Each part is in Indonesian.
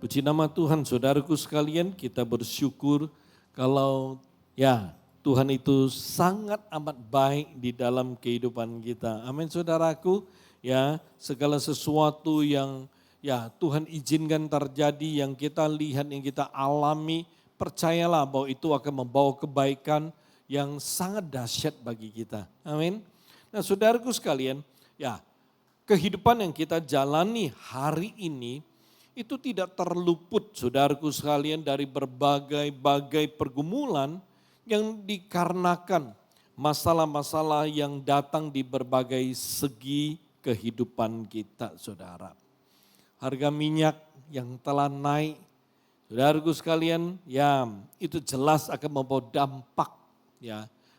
Puji nama Tuhan, saudaraku sekalian, kita bersyukur kalau Tuhan itu sangat amat baik di dalam kehidupan kita. Amin saudaraku, segala sesuatu yang Tuhan izinkan terjadi, yang kita lihat, yang kita alami, percayalah bahwa itu akan membawa kebaikan yang sangat dahsyat bagi kita. Amin. Nah saudaraku sekalian, kehidupan yang kita jalani hari ini itu tidak terluput saudaraku sekalian dari berbagai pergumulan yang dikarenakan masalah-masalah yang datang di berbagai segi kehidupan kita saudara. Harga minyak yang telah naik, saudaraku sekalian, itu jelas akan membawa dampak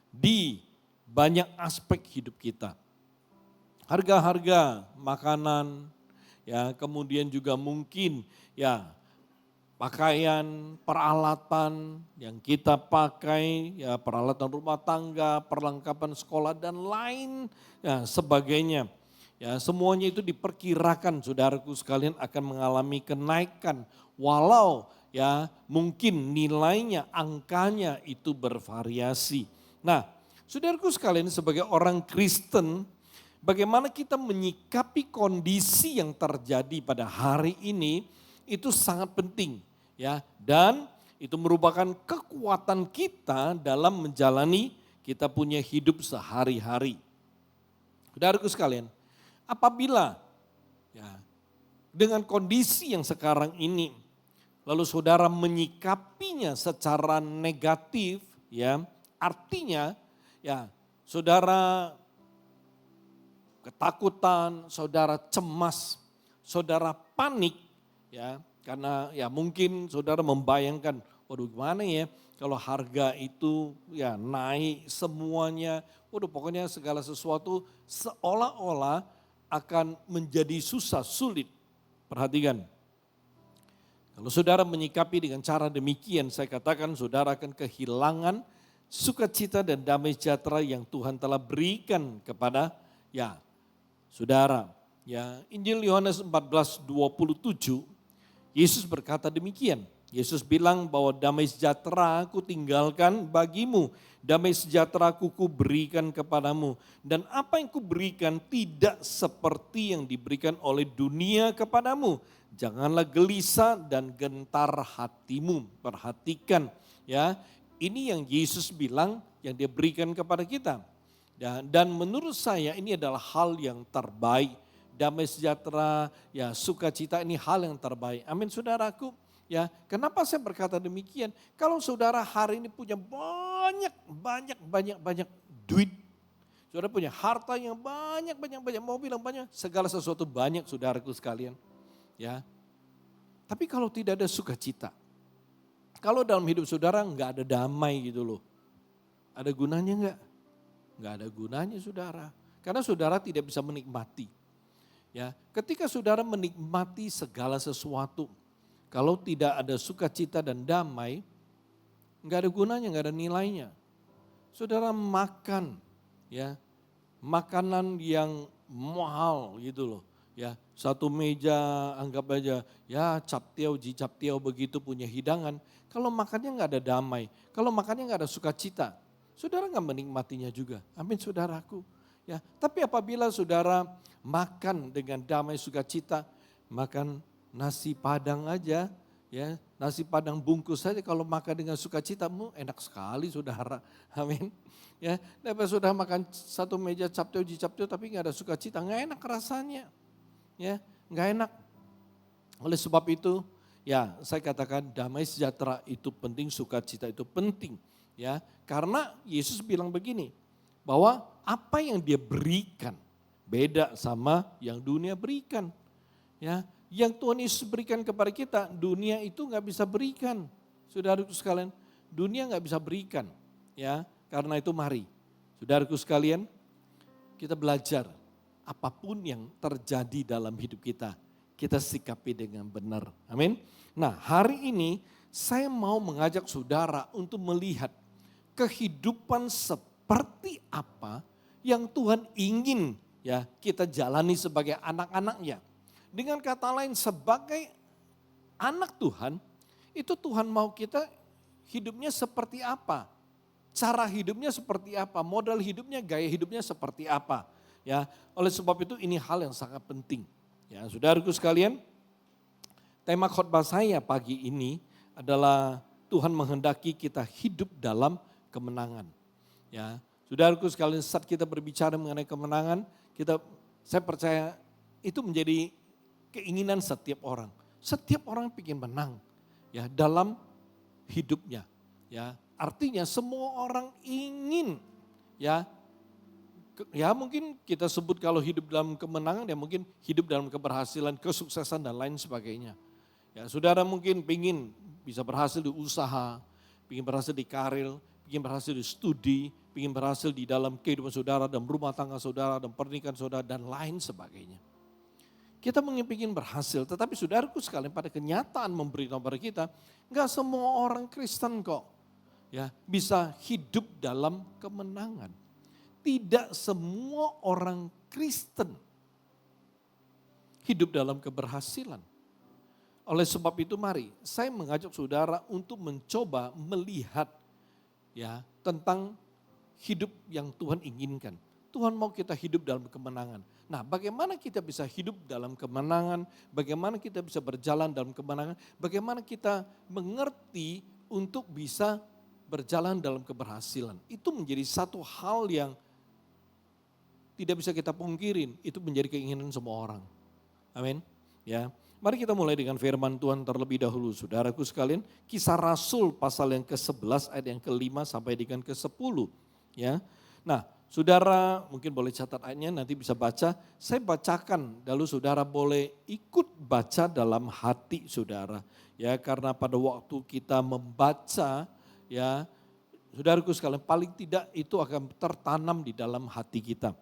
di banyak aspek hidup kita. Harga-harga makanan, kemudian juga mungkin pakaian, peralatan yang kita pakai, peralatan rumah tangga, perlengkapan sekolah dan lain sebagainya. Semuanya itu diperkirakan saudaraku sekalian akan mengalami kenaikan walau mungkin nilainya, angkanya itu bervariasi. Nah, saudaraku sekalian sebagai orang Kristen, bagaimana kita menyikapi kondisi yang terjadi pada hari ini itu sangat penting dan itu merupakan kekuatan kita dalam menjalani kita punya hidup sehari-hari. Saudaraku sekalian, apabila dengan kondisi yang sekarang ini lalu saudara menyikapinya secara negatif, artinya saudara ketakutan, saudara cemas, saudara panik, karena mungkin saudara membayangkan, waduh gimana kalau harga itu naik semuanya, waduh pokoknya segala sesuatu seolah-olah akan menjadi susah, sulit. Perhatikan, kalau saudara menyikapi dengan cara demikian, saya katakan saudara akan kehilangan sukacita dan damai sejahtera yang Tuhan telah berikan kepada saudara. Injil Yohanes 14:27, Yesus berkata demikian. Yesus bilang bahwa damai sejahtera aku tinggalkan bagimu, damai sejahtera aku berikan kepadamu. Dan apa yang kuberikan tidak seperti yang diberikan oleh dunia kepadamu. Janganlah gelisah dan gentar hatimu. Perhatikan ini yang Yesus bilang yang dia berikan kepada kita. Dan menurut saya ini adalah hal yang terbaik. Damai sejahtera, sukacita ini hal yang terbaik. Amin saudaraku. Kenapa saya berkata demikian? Kalau saudara hari ini punya banyak duit. Saudara punya harta yang banyak, mobil yang banyak. Segala sesuatu banyak saudaraku sekalian. Tapi kalau tidak ada sukacita. Kalau dalam hidup saudara enggak ada damai gitu loh. Ada gunanya enggak? Enggak ada gunanya saudara. Karena saudara tidak bisa menikmati. Ketika saudara menikmati segala sesuatu, kalau tidak ada sukacita dan damai, enggak ada gunanya, enggak ada nilainya. Saudara makan, makanan yang mahal gitu loh. Satu meja anggap aja, captiau, captiau begitu punya hidangan. Kalau makannya enggak ada damai, kalau makannya enggak ada sukacita, saudara enggak menikmatinya juga. Amin saudaraku. Tapi apabila saudara makan dengan damai sukacita, makan nasi padang aja, nasi padang bungkus saja kalau makan dengan sukacitamu enak sekali saudara. Amin. Daripada saudara makan satu meja captiau tapi enggak ada sukacita, enggak enak rasanya. Enggak enak. Oleh sebab itu, saya katakan damai sejahtera itu penting, sukacita itu penting. Karena Yesus bilang begini, bahwa apa yang dia berikan beda sama yang dunia berikan. Yang Tuhan Yesus berikan kepada kita, dunia itu nggak bisa berikan. Saudaraku sekalian, dunia nggak bisa berikan. Karena itu mari, saudaraku sekalian, kita belajar apapun yang terjadi dalam hidup kita sikapi dengan benar. Amin. Nah hari ini saya mau mengajak saudara untuk melihat kehidupan seperti apa yang Tuhan ingin kita jalani sebagai anak-anaknya. Dengan kata lain sebagai anak Tuhan, itu Tuhan mau kita hidupnya seperti apa? Cara hidupnya seperti apa? Modal hidupnya, gaya hidupnya seperti apa? Ya, oleh sebab itu ini hal yang sangat penting. Ya, saudaraku sekalian, tema khotbah saya pagi ini adalah Tuhan menghendaki kita hidup dalam kemenangan. Ya, saudaraku sekalian, saat kita berbicara mengenai kemenangan, saya percaya itu menjadi keinginan setiap orang. Setiap orang ingin menang, ya, dalam hidupnya. Ya, artinya semua orang ingin, ya mungkin kita sebut kalau hidup dalam kemenangan, ya mungkin hidup dalam keberhasilan, kesuksesan dan lain sebagainya. Ya, saudara mungkin ingin bisa berhasil di usaha, ingin berhasil di karir, ingin berhasil di studi, ingin berhasil di dalam kehidupan saudara, dalam rumah tangga saudara, dan pernikahan saudara, dan lain sebagainya. Kita ingin berhasil, tetapi saudaraku sekalian pada kenyataan memberitahu kepada kita, enggak semua orang Kristen kok ya bisa hidup dalam kemenangan. Tidak semua orang Kristen hidup dalam keberhasilan. Oleh sebab itu mari saya mengajak saudara untuk mencoba melihat ya tentang hidup yang Tuhan inginkan. Tuhan mau kita hidup dalam kemenangan. Nah, bagaimana kita bisa hidup dalam kemenangan? Bagaimana kita bisa berjalan dalam kemenangan? Bagaimana kita mengerti untuk bisa berjalan dalam keberhasilan? Itu menjadi satu hal yang tidak bisa kita pungkirin. Itu menjadi keinginan semua orang. Amin. Ya, mari kita mulai dengan firman Tuhan terlebih dahulu, saudaraku sekalian. Kisah Rasul pasal yang ke-11 ayat yang ke-5 sampai dengan ke-10. Ya, nah, saudara mungkin boleh catat ayatnya, nanti bisa baca. Saya bacakan, lalu saudara boleh ikut baca dalam hati saudara. Ya, karena pada waktu kita membaca, ya, saudaraku sekalian, paling tidak itu akan tertanam di dalam hati kita.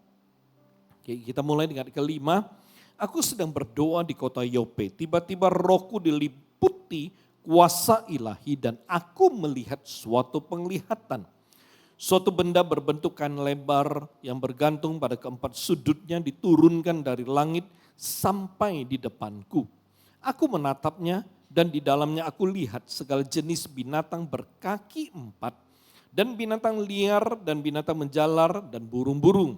Oke, kita mulai dengan kelima. Aku sedang berdoa di kota Yope, tiba-tiba rohku diliputi kuasa ilahi dan aku melihat suatu penglihatan. Suatu benda berbentuk kain lebar yang bergantung pada keempat sudutnya diturunkan dari langit sampai di depanku. Aku menatapnya dan di dalamnya aku lihat segala jenis binatang berkaki 4 dan binatang liar dan binatang menjalar dan burung-burung.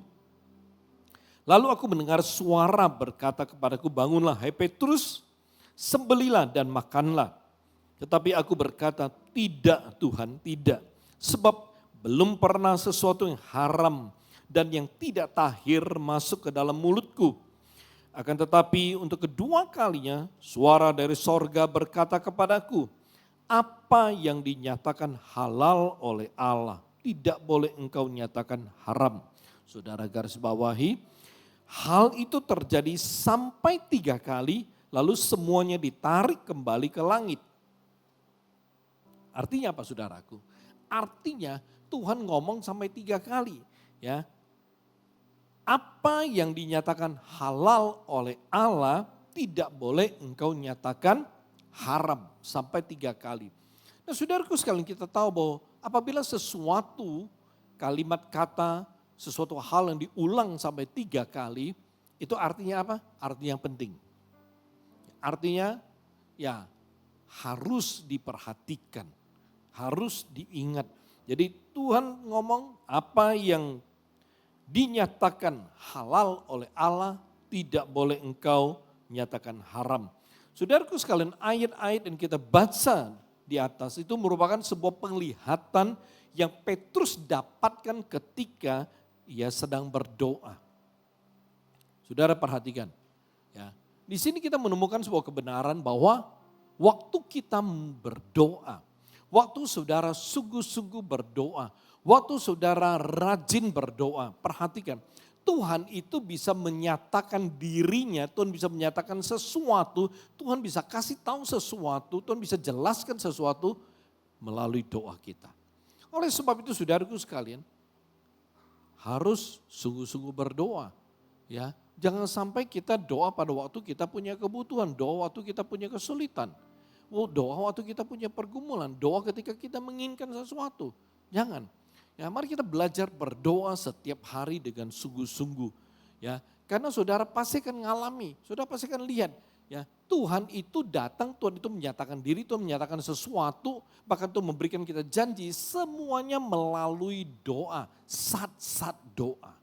Lalu aku mendengar suara berkata kepadaku, bangunlah hai Petrus, sembelilah dan makanlah. Tetapi aku berkata, tidak Tuhan, tidak. Sebab belum pernah sesuatu yang haram dan yang tidak tahir masuk ke dalam mulutku. Akan tetapi untuk kedua kalinya suara dari sorga berkata kepadaku, apa yang dinyatakan halal oleh Allah tidak boleh engkau nyatakan haram. Saudara garis bawahi, hal itu terjadi sampai 3 kali lalu semuanya ditarik kembali ke langit. Artinya apa saudaraku? Artinya Tuhan ngomong sampai 3 kali. Ya, apa yang dinyatakan halal oleh Allah tidak boleh engkau nyatakan haram sampai 3 kali. Nah saudaraku sekalian, kita tahu bahwa apabila sesuatu kalimat kata, sesuatu hal yang diulang sampai 3 kali, itu artinya apa? Artinya yang penting. Artinya ya harus diperhatikan, harus diingat. Jadi Tuhan ngomong apa yang dinyatakan halal oleh Allah tidak boleh engkau nyatakan haram. Saudaraku sekalian, ayat-ayat yang kita baca di atas itu merupakan sebuah penglihatan yang Petrus dapatkan ketika ia sedang berdoa. Saudara perhatikan, ya. Di sini kita menemukan sebuah kebenaran bahwa waktu kita berdoa, waktu saudara sungguh-sungguh berdoa, waktu saudara rajin berdoa, perhatikan, Tuhan itu bisa menyatakan dirinya, Tuhan bisa menyatakan sesuatu, Tuhan bisa kasih tahu sesuatu, Tuhan bisa jelaskan sesuatu melalui doa kita. Oleh sebab itu saudaraku sekalian, harus sungguh-sungguh berdoa. Ya, jangan sampai kita doa pada waktu kita punya kebutuhan, doa waktu kita punya kesulitan, doa waktu kita punya pergumulan, doa ketika kita menginginkan sesuatu. Jangan. Ya, mari kita belajar berdoa setiap hari dengan sungguh-sungguh. Ya, karena saudara pasti akan ngalami, saudara pasti akan lihat Ya, Tuhan itu datang, Tuhan itu menyatakan diri, Tuhan menyatakan sesuatu, bahkan Tuhan memberikan kita janji semuanya melalui doa, sat-sat doa.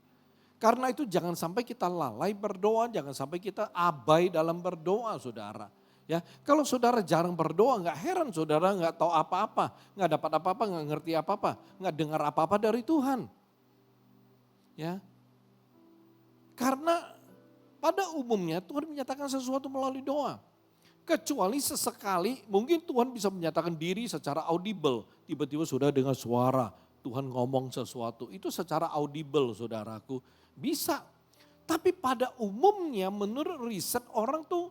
Karena itu jangan sampai kita lalai berdoa, jangan sampai kita abai dalam berdoa saudara. Ya, kalau saudara jarang berdoa, nggak heran saudara nggak tahu apa-apa, nggak dapat apa-apa, nggak ngerti apa-apa, nggak dengar apa-apa dari Tuhan. Ya, karena pada umumnya Tuhan menyatakan sesuatu melalui doa. Kecuali sesekali mungkin Tuhan bisa menyatakan diri secara audible. Tiba-tiba sudah dengar suara Tuhan ngomong sesuatu. Itu secara audible saudaraku. Bisa. Tapi pada umumnya menurut riset orang tuh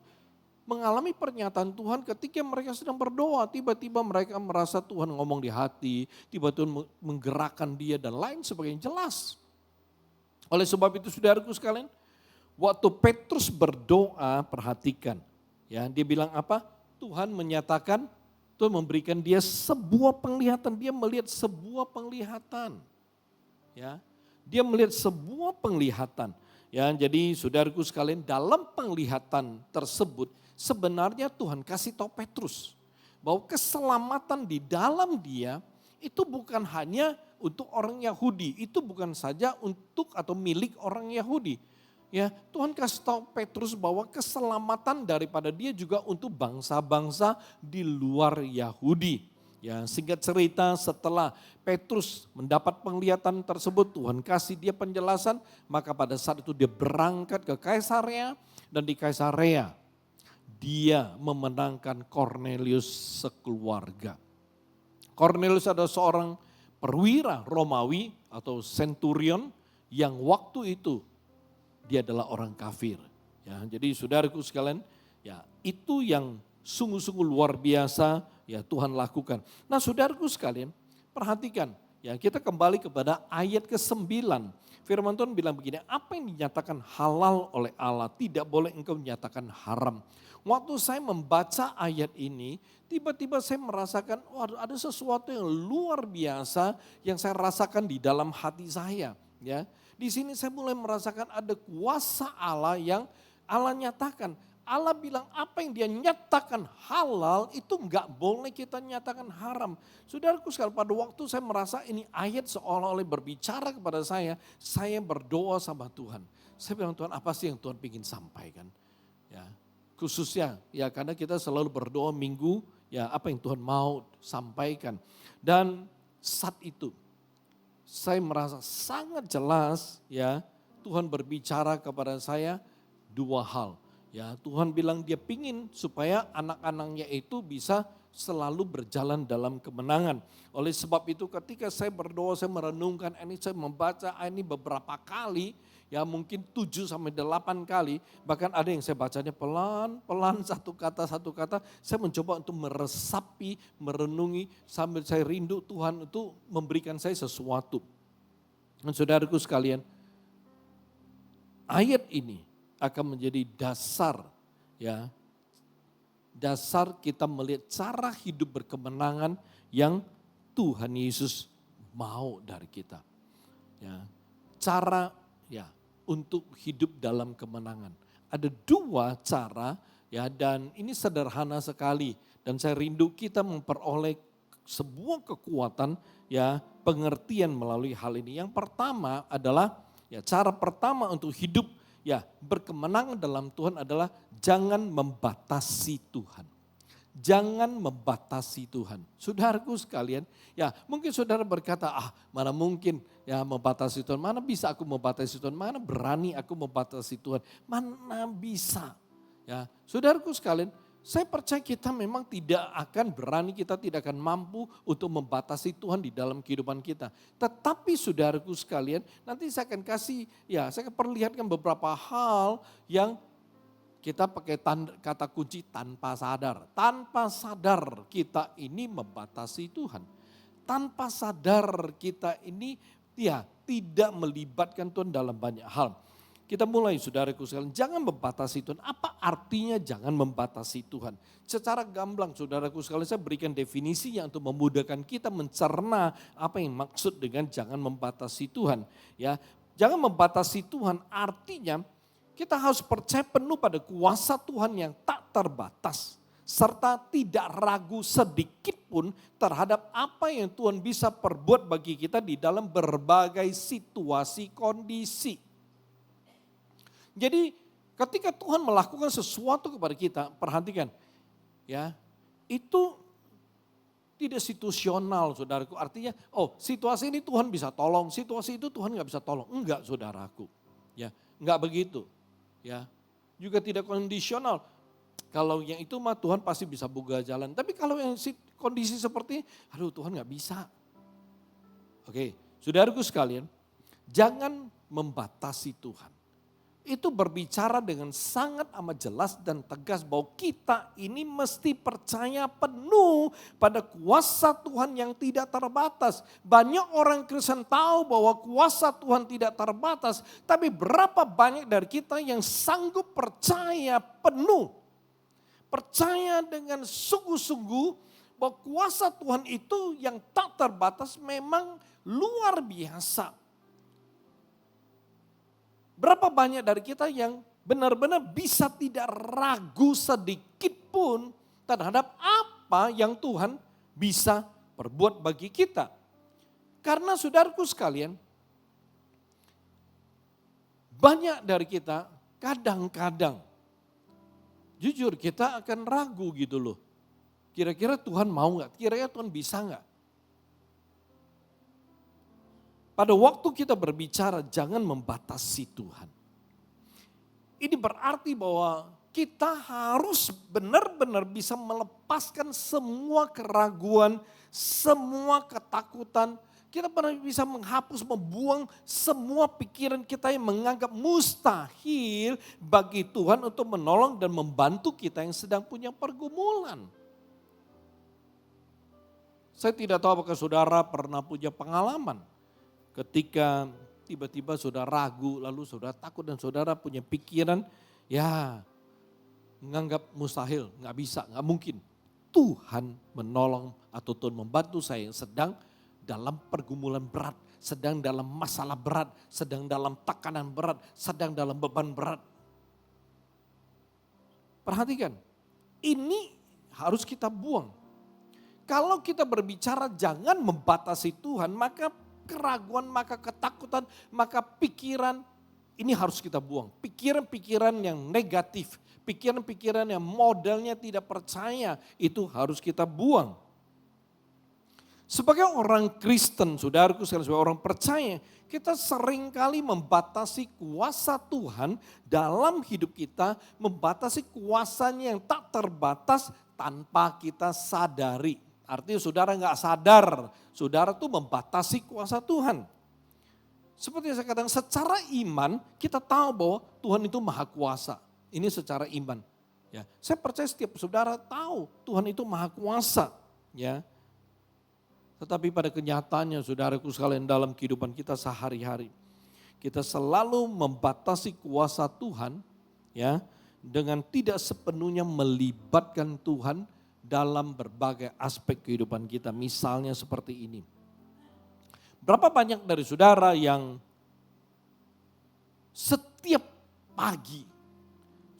mengalami pernyataan Tuhan ketika mereka sedang berdoa. Tiba-tiba mereka merasa Tuhan ngomong di hati. Tiba-tiba menggerakkan dia dan lain sebagainya. Jelas. Oleh sebab itu saudaraku sekalian. Waktu Petrus berdoa perhatikan. Ya, dia bilang apa? Tuhan menyatakan, Tuhan memberikan dia sebuah penglihatan. Dia melihat sebuah penglihatan. Ya, dia melihat sebuah penglihatan. Ya, jadi saudaraku sekalian dalam penglihatan tersebut sebenarnya Tuhan kasih tahu Petrus bahwa keselamatan di dalam dia itu bukan hanya untuk orang Yahudi, itu bukan saja untuk atau milik orang Yahudi. Ya, Tuhan kasih tahu Petrus bahwa keselamatan daripada dia juga untuk bangsa-bangsa di luar Yahudi. Ya, singkat cerita setelah Petrus mendapat penglihatan tersebut, Tuhan kasih dia penjelasan, maka pada saat itu dia berangkat ke Kaisarea dan di Kaisarea dia memenangkan Kornelius sekeluarga. Kornelius adalah seorang perwira Romawi atau centurion yang waktu itu dia adalah orang kafir. Ya, jadi saudaraku sekalian, ya itu yang sungguh-sungguh luar biasa ya Tuhan lakukan. Nah saudaraku sekalian, perhatikan ya kita kembali kepada ayat ke-9. Firman Tuhan bilang begini, apa yang dinyatakan halal oleh Allah tidak boleh engkau menyatakan haram. Waktu saya membaca ayat ini, tiba-tiba saya merasakan waduh ada sesuatu yang luar biasa yang saya rasakan di dalam hati saya. Ya, di sini saya mulai merasakan ada kuasa Allah yang Allah nyatakan. Allah bilang apa yang dia nyatakan halal itu enggak boleh kita nyatakan haram. Saudaraku sekalian pada waktu saya merasa ini ayat seolah-olah berbicara kepada saya berdoa sama Tuhan. Saya bilang Tuhan apa sih yang Tuhan ingin sampaikan? Ya, khususnya ya karena kita selalu berdoa minggu ya apa yang Tuhan mau sampaikan. Dan saat itu saya merasa sangat jelas ya Tuhan berbicara kepada saya dua hal. Ya Tuhan bilang dia pingin supaya anak-anaknya itu bisa selalu berjalan dalam kemenangan. Oleh sebab itu ketika saya berdoa, saya merenungkan ini, saya membaca ini beberapa kali. Ya mungkin 7 sampai 8 kali, bahkan ada yang saya bacanya pelan-pelan satu kata, saya mencoba untuk meresapi, merenungi sambil saya rindu Tuhan itu memberikan saya sesuatu. Dan saudaraku sekalian, ayat ini akan menjadi dasar ya, dasar kita melihat cara hidup berkemenangan yang Tuhan Yesus mau dari kita. Ya, cara ya untuk hidup dalam kemenangan. Ada dua cara ya dan ini sederhana sekali dan saya rindu kita memperoleh sebuah kekuatan ya pengertian melalui hal ini. Yang pertama adalah ya cara pertama untuk hidup ya berkemenangan dalam Tuhan adalah jangan membatasi Tuhan. Jangan membatasi Tuhan. Saudaraku sekalian, ya mungkin saudara berkata, mana mungkin ya membatasi Tuhan, mana bisa aku membatasi Tuhan, mana berani aku membatasi Tuhan, mana bisa. Ya, saudaraku sekalian, saya percaya kita memang tidak akan berani, kita tidak akan mampu untuk membatasi Tuhan di dalam kehidupan kita. Tetapi saudaraku sekalian, nanti saya akan kasih, ya saya akan perlihatkan beberapa hal yang kita pakai kata kunci tanpa sadar. Tanpa sadar kita ini membatasi Tuhan. Tanpa sadar kita ini ya tidak melibatkan Tuhan dalam banyak hal. Kita mulai saudaraku sekalian, jangan membatasi Tuhan. Apa artinya jangan membatasi Tuhan? Secara gamblang saudaraku sekalian saya berikan definisinya untuk memudahkan kita mencerna apa yang maksud dengan jangan membatasi Tuhan. Ya, jangan membatasi Tuhan artinya Kita harus percaya penuh pada kuasa Tuhan yang tak terbatas. Serta tidak ragu sedikit pun terhadap apa yang Tuhan bisa perbuat bagi kita di dalam berbagai situasi kondisi. Jadi ketika Tuhan melakukan sesuatu kepada kita, perhatikan ya, itu tidak situasional saudaraku. Artinya, situasi ini Tuhan bisa tolong, situasi itu Tuhan nggak bisa tolong. Enggak saudaraku, ya enggak begitu. Ya, juga tidak kondisional. Kalau yang itu mah Tuhan pasti bisa buka jalan. Tapi kalau yang kondisi seperti ini, aduh Tuhan gak bisa. Oke, saudaraku sekalian, jangan membatasi Tuhan. Itu berbicara dengan sangat amat jelas dan tegas bahwa kita ini mesti percaya penuh pada kuasa Tuhan yang tidak terbatas. Banyak orang Kristen tahu bahwa kuasa Tuhan tidak terbatas, tapi berapa banyak dari kita yang sanggup percaya penuh, percaya dengan sungguh-sungguh bahwa kuasa Tuhan itu yang tak terbatas memang luar biasa. Berapa banyak dari kita yang benar-benar bisa tidak ragu sedikit pun terhadap apa yang Tuhan bisa perbuat bagi kita. Karena saudaraku sekalian, banyak dari kita kadang-kadang jujur kita akan ragu gitu loh. Kira-kira Tuhan mau gak? Kira-kira Tuhan bisa gak? Pada waktu kita berbicara jangan membatasi Tuhan. Ini berarti bahwa kita harus benar-benar bisa melepaskan semua keraguan, semua ketakutan. Kita benar bisa menghapus, membuang semua pikiran kita yang menganggap mustahil bagi Tuhan untuk menolong dan membantu kita yang sedang punya pergumulan. Saya tidak tahu apakah saudara pernah punya pengalaman ketika tiba-tiba saudara ragu, lalu saudara takut dan saudara punya pikiran, ya menganggap mustahil, nggak bisa, nggak mungkin. Tuhan menolong atau Tuhan membantu saya yang sedang dalam pergumulan berat, sedang dalam masalah berat, sedang dalam tekanan berat, sedang dalam beban berat. Perhatikan, ini harus kita buang. Kalau kita berbicara jangan membatasi Tuhan, maka keraguan, maka ketakutan, maka pikiran ini harus kita buang. Pikiran-pikiran yang negatif, pikiran-pikiran yang modelnya tidak percaya itu harus kita buang. Sebagai orang Kristen, saudaraku sekalian, sebagai orang percaya, kita seringkali membatasi kuasa Tuhan dalam hidup kita, membatasi kuasanya yang tak terbatas tanpa kita sadari. Artinya saudara nggak sadar, saudara tuh membatasi kuasa Tuhan. Seperti yang saya katakan, secara iman kita tahu bahwa Tuhan itu maha kuasa. Ini secara iman. Ya, saya percaya setiap saudara tahu Tuhan itu maha kuasa. Ya, tetapi pada kenyataannya saudaraku sekalian dalam kehidupan kita sehari-hari, kita selalu membatasi kuasa Tuhan, ya, dengan tidak sepenuhnya melibatkan Tuhan dalam berbagai aspek kehidupan kita. Misalnya seperti ini. Berapa banyak dari saudara yang setiap pagi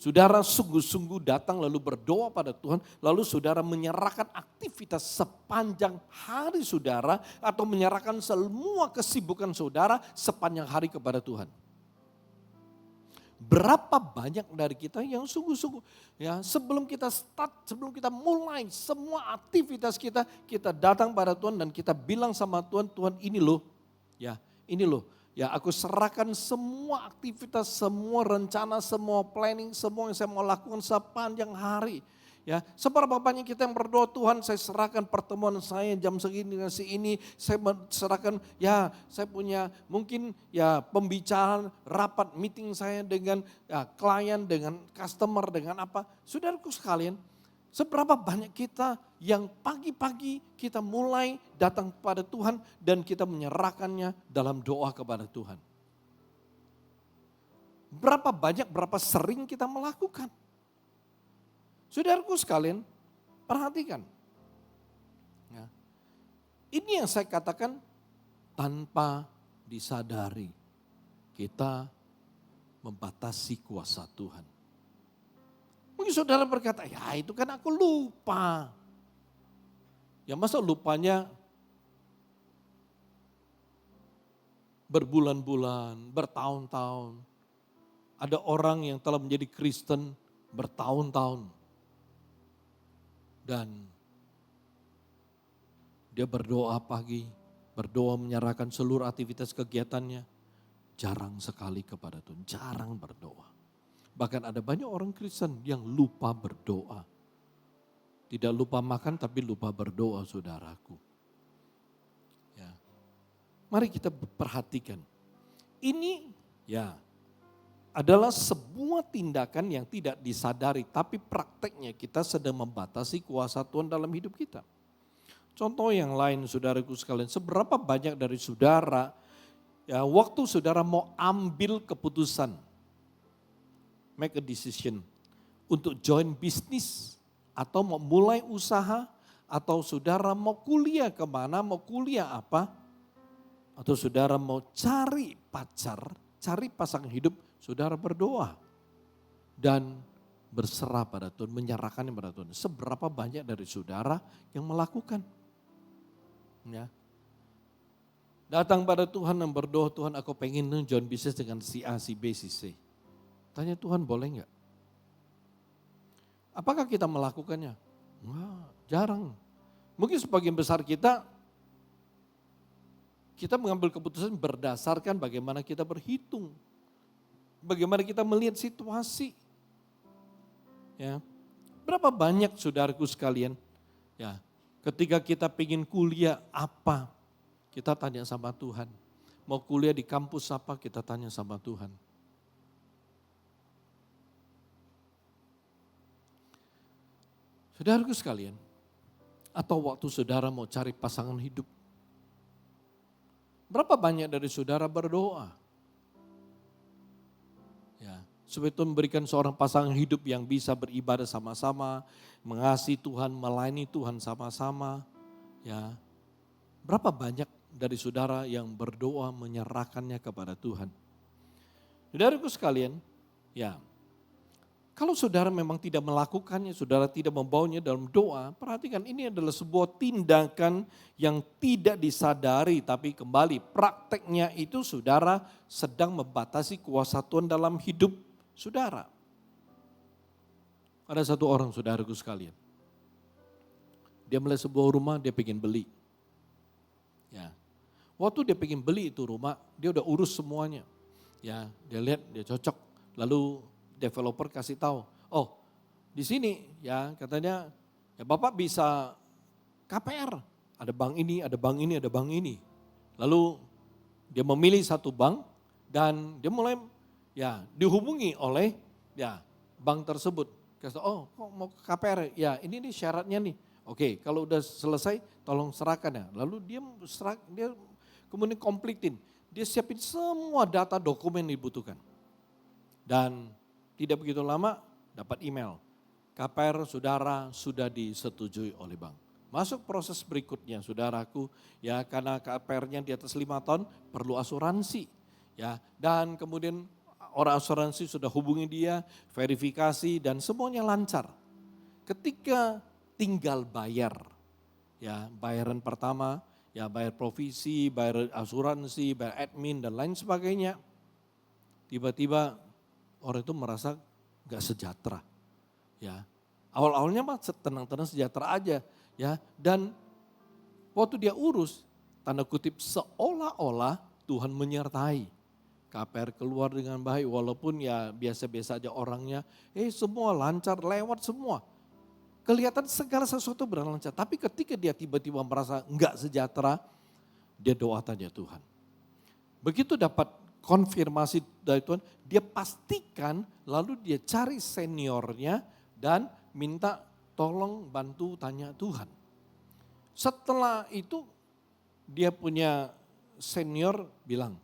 saudara sungguh-sungguh datang lalu berdoa pada Tuhan, lalu saudara menyerahkan aktivitas sepanjang hari saudara atau menyerahkan semua kesibukan saudara sepanjang hari kepada Tuhan. Berapa banyak dari kita yang sungguh-sungguh ya sebelum kita start, sebelum kita mulai semua aktivitas kita, kita datang pada Tuhan dan kita bilang sama Tuhan, Tuhan ini loh, ya ini loh, ya aku serahkan semua aktivitas, semua rencana, semua planning, semua yang saya mau lakukan sepanjang hari. Ya, seberapa banyak kita yang berdoa, Tuhan saya serahkan pertemuan saya jam segini dan ini, saya serahkan ya saya punya mungkin ya pembicaraan, rapat, meeting saya dengan ya, klien, dengan customer, dengan apa. Saudaraku sekalian, seberapa banyak kita yang pagi-pagi kita mulai datang kepada Tuhan dan kita menyerahkannya dalam doa kepada Tuhan. Berapa banyak, berapa sering kita melakukan. Saudaraku sekalian, perhatikan. Ya. Ini yang saya katakan tanpa disadari. Kita membatasi kuasa Tuhan. Mungkin saudara berkata, ya itu kan aku lupa. Ya masa lupanya berbulan-bulan, bertahun-tahun. Ada orang yang telah menjadi Kristen bertahun-tahun. Dan dia berdoa pagi, berdoa menyerahkan seluruh aktivitas kegiatannya. Jarang sekali kepada Tuhan, jarang berdoa. Bahkan ada banyak orang Kristen yang lupa berdoa. Tidak lupa makan tapi lupa berdoa, saudaraku. Ya. Mari kita perhatikan. Ini ya adalah sebuah tindakan yang tidak disadari, tapi prakteknya kita sedang membatasi kuasa Tuhan dalam hidup kita. Contoh yang lain, saudaraku sekalian, seberapa banyak dari saudara, ya waktu saudara mau ambil keputusan, make a decision, untuk join bisnis, atau mau mulai usaha, atau saudara mau kuliah kemana, mau kuliah apa, atau saudara mau cari pacar, cari pasangan hidup, saudara berdoa dan berserah pada Tuhan, menyerahkannya pada Tuhan. Seberapa banyak dari saudara yang melakukan? Ya. Datang pada Tuhan dan berdoa, Tuhan aku pengen join bisnis dengan si A, si B, si C. Tanya Tuhan boleh enggak? Apakah kita melakukannya? Wah, jarang. Mungkin sebagian besar kita mengambil keputusan berdasarkan bagaimana kita berhitung. Bagaimana kita melihat situasi. Ya. Berapa banyak saudaraku sekalian, ya, ketika kita ingin kuliah apa, kita tanya sama Tuhan. Mau kuliah di kampus apa, kita tanya sama Tuhan. Saudaraku sekalian, atau waktu saudara mau cari pasangan hidup, berapa banyak dari saudara berdoa? Ya, supaya Tuhan memberikan seorang pasangan hidup yang bisa beribadah sama-sama, mengasihi Tuhan, melayani Tuhan sama-sama. Ya, berapa banyak dari saudara yang berdoa menyerahkannya kepada Tuhan? Saudaraku sekalian, ya, kalau saudara memang tidak melakukannya, saudara tidak membawanya dalam doa, perhatikan ini adalah sebuah tindakan yang tidak disadari, tapi kembali prakteknya itu saudara sedang membatasi kuasa Tuhan dalam hidup saudara. Ada satu orang saudaraku sekalian, dia melihat sebuah rumah, dia pengen beli. Ya, waktu dia pengen beli itu rumah, dia udah urus semuanya. Ya, dia lihat, dia cocok, lalu developer kasih tahu, oh di sini ya katanya ya Bapak bisa KPR, ada bank ini, ada bank ini, ada bank ini. Lalu dia memilih satu bank dan dia mulai ya dihubungi oleh ya bank tersebut. Oh kok mau ke KPR, ya ini nih syaratnya nih. Oke, kalau udah selesai tolong serahkan ya. Lalu dia kemudian komplitin, dia siapin semua data dokumen yang dibutuhkan. Dan tidak begitu lama dapat email, KPR saudara sudah disetujui oleh bank. Masuk proses berikutnya saudaraku, ya karena KPR-nya di atas 5 tahun perlu asuransi. Ya, dan kemudian orang asuransi sudah hubungi dia, verifikasi dan semuanya lancar. Ketika tinggal bayar, ya bayaran pertama, ya bayar provisi, bayar asuransi, bayar admin dan lain sebagainya. Tiba-tiba orang itu merasa gak sejahtera. Ya, awal-awalnya mah tenang-tenang sejahtera aja. Ya, dan waktu dia urus, tanda kutip seolah-olah Tuhan menyertai. KPR keluar dengan baik walaupun ya biasa-biasa aja orangnya. Semua lancar, lewat semua. Kelihatan segala sesuatu berlancar. Tapi ketika dia tiba-tiba merasa enggak sejahtera, dia doa tanya Tuhan. Begitu dapat konfirmasi dari Tuhan, dia pastikan lalu dia cari seniornya dan minta tolong bantu tanya Tuhan. Setelah itu dia punya senior bilang,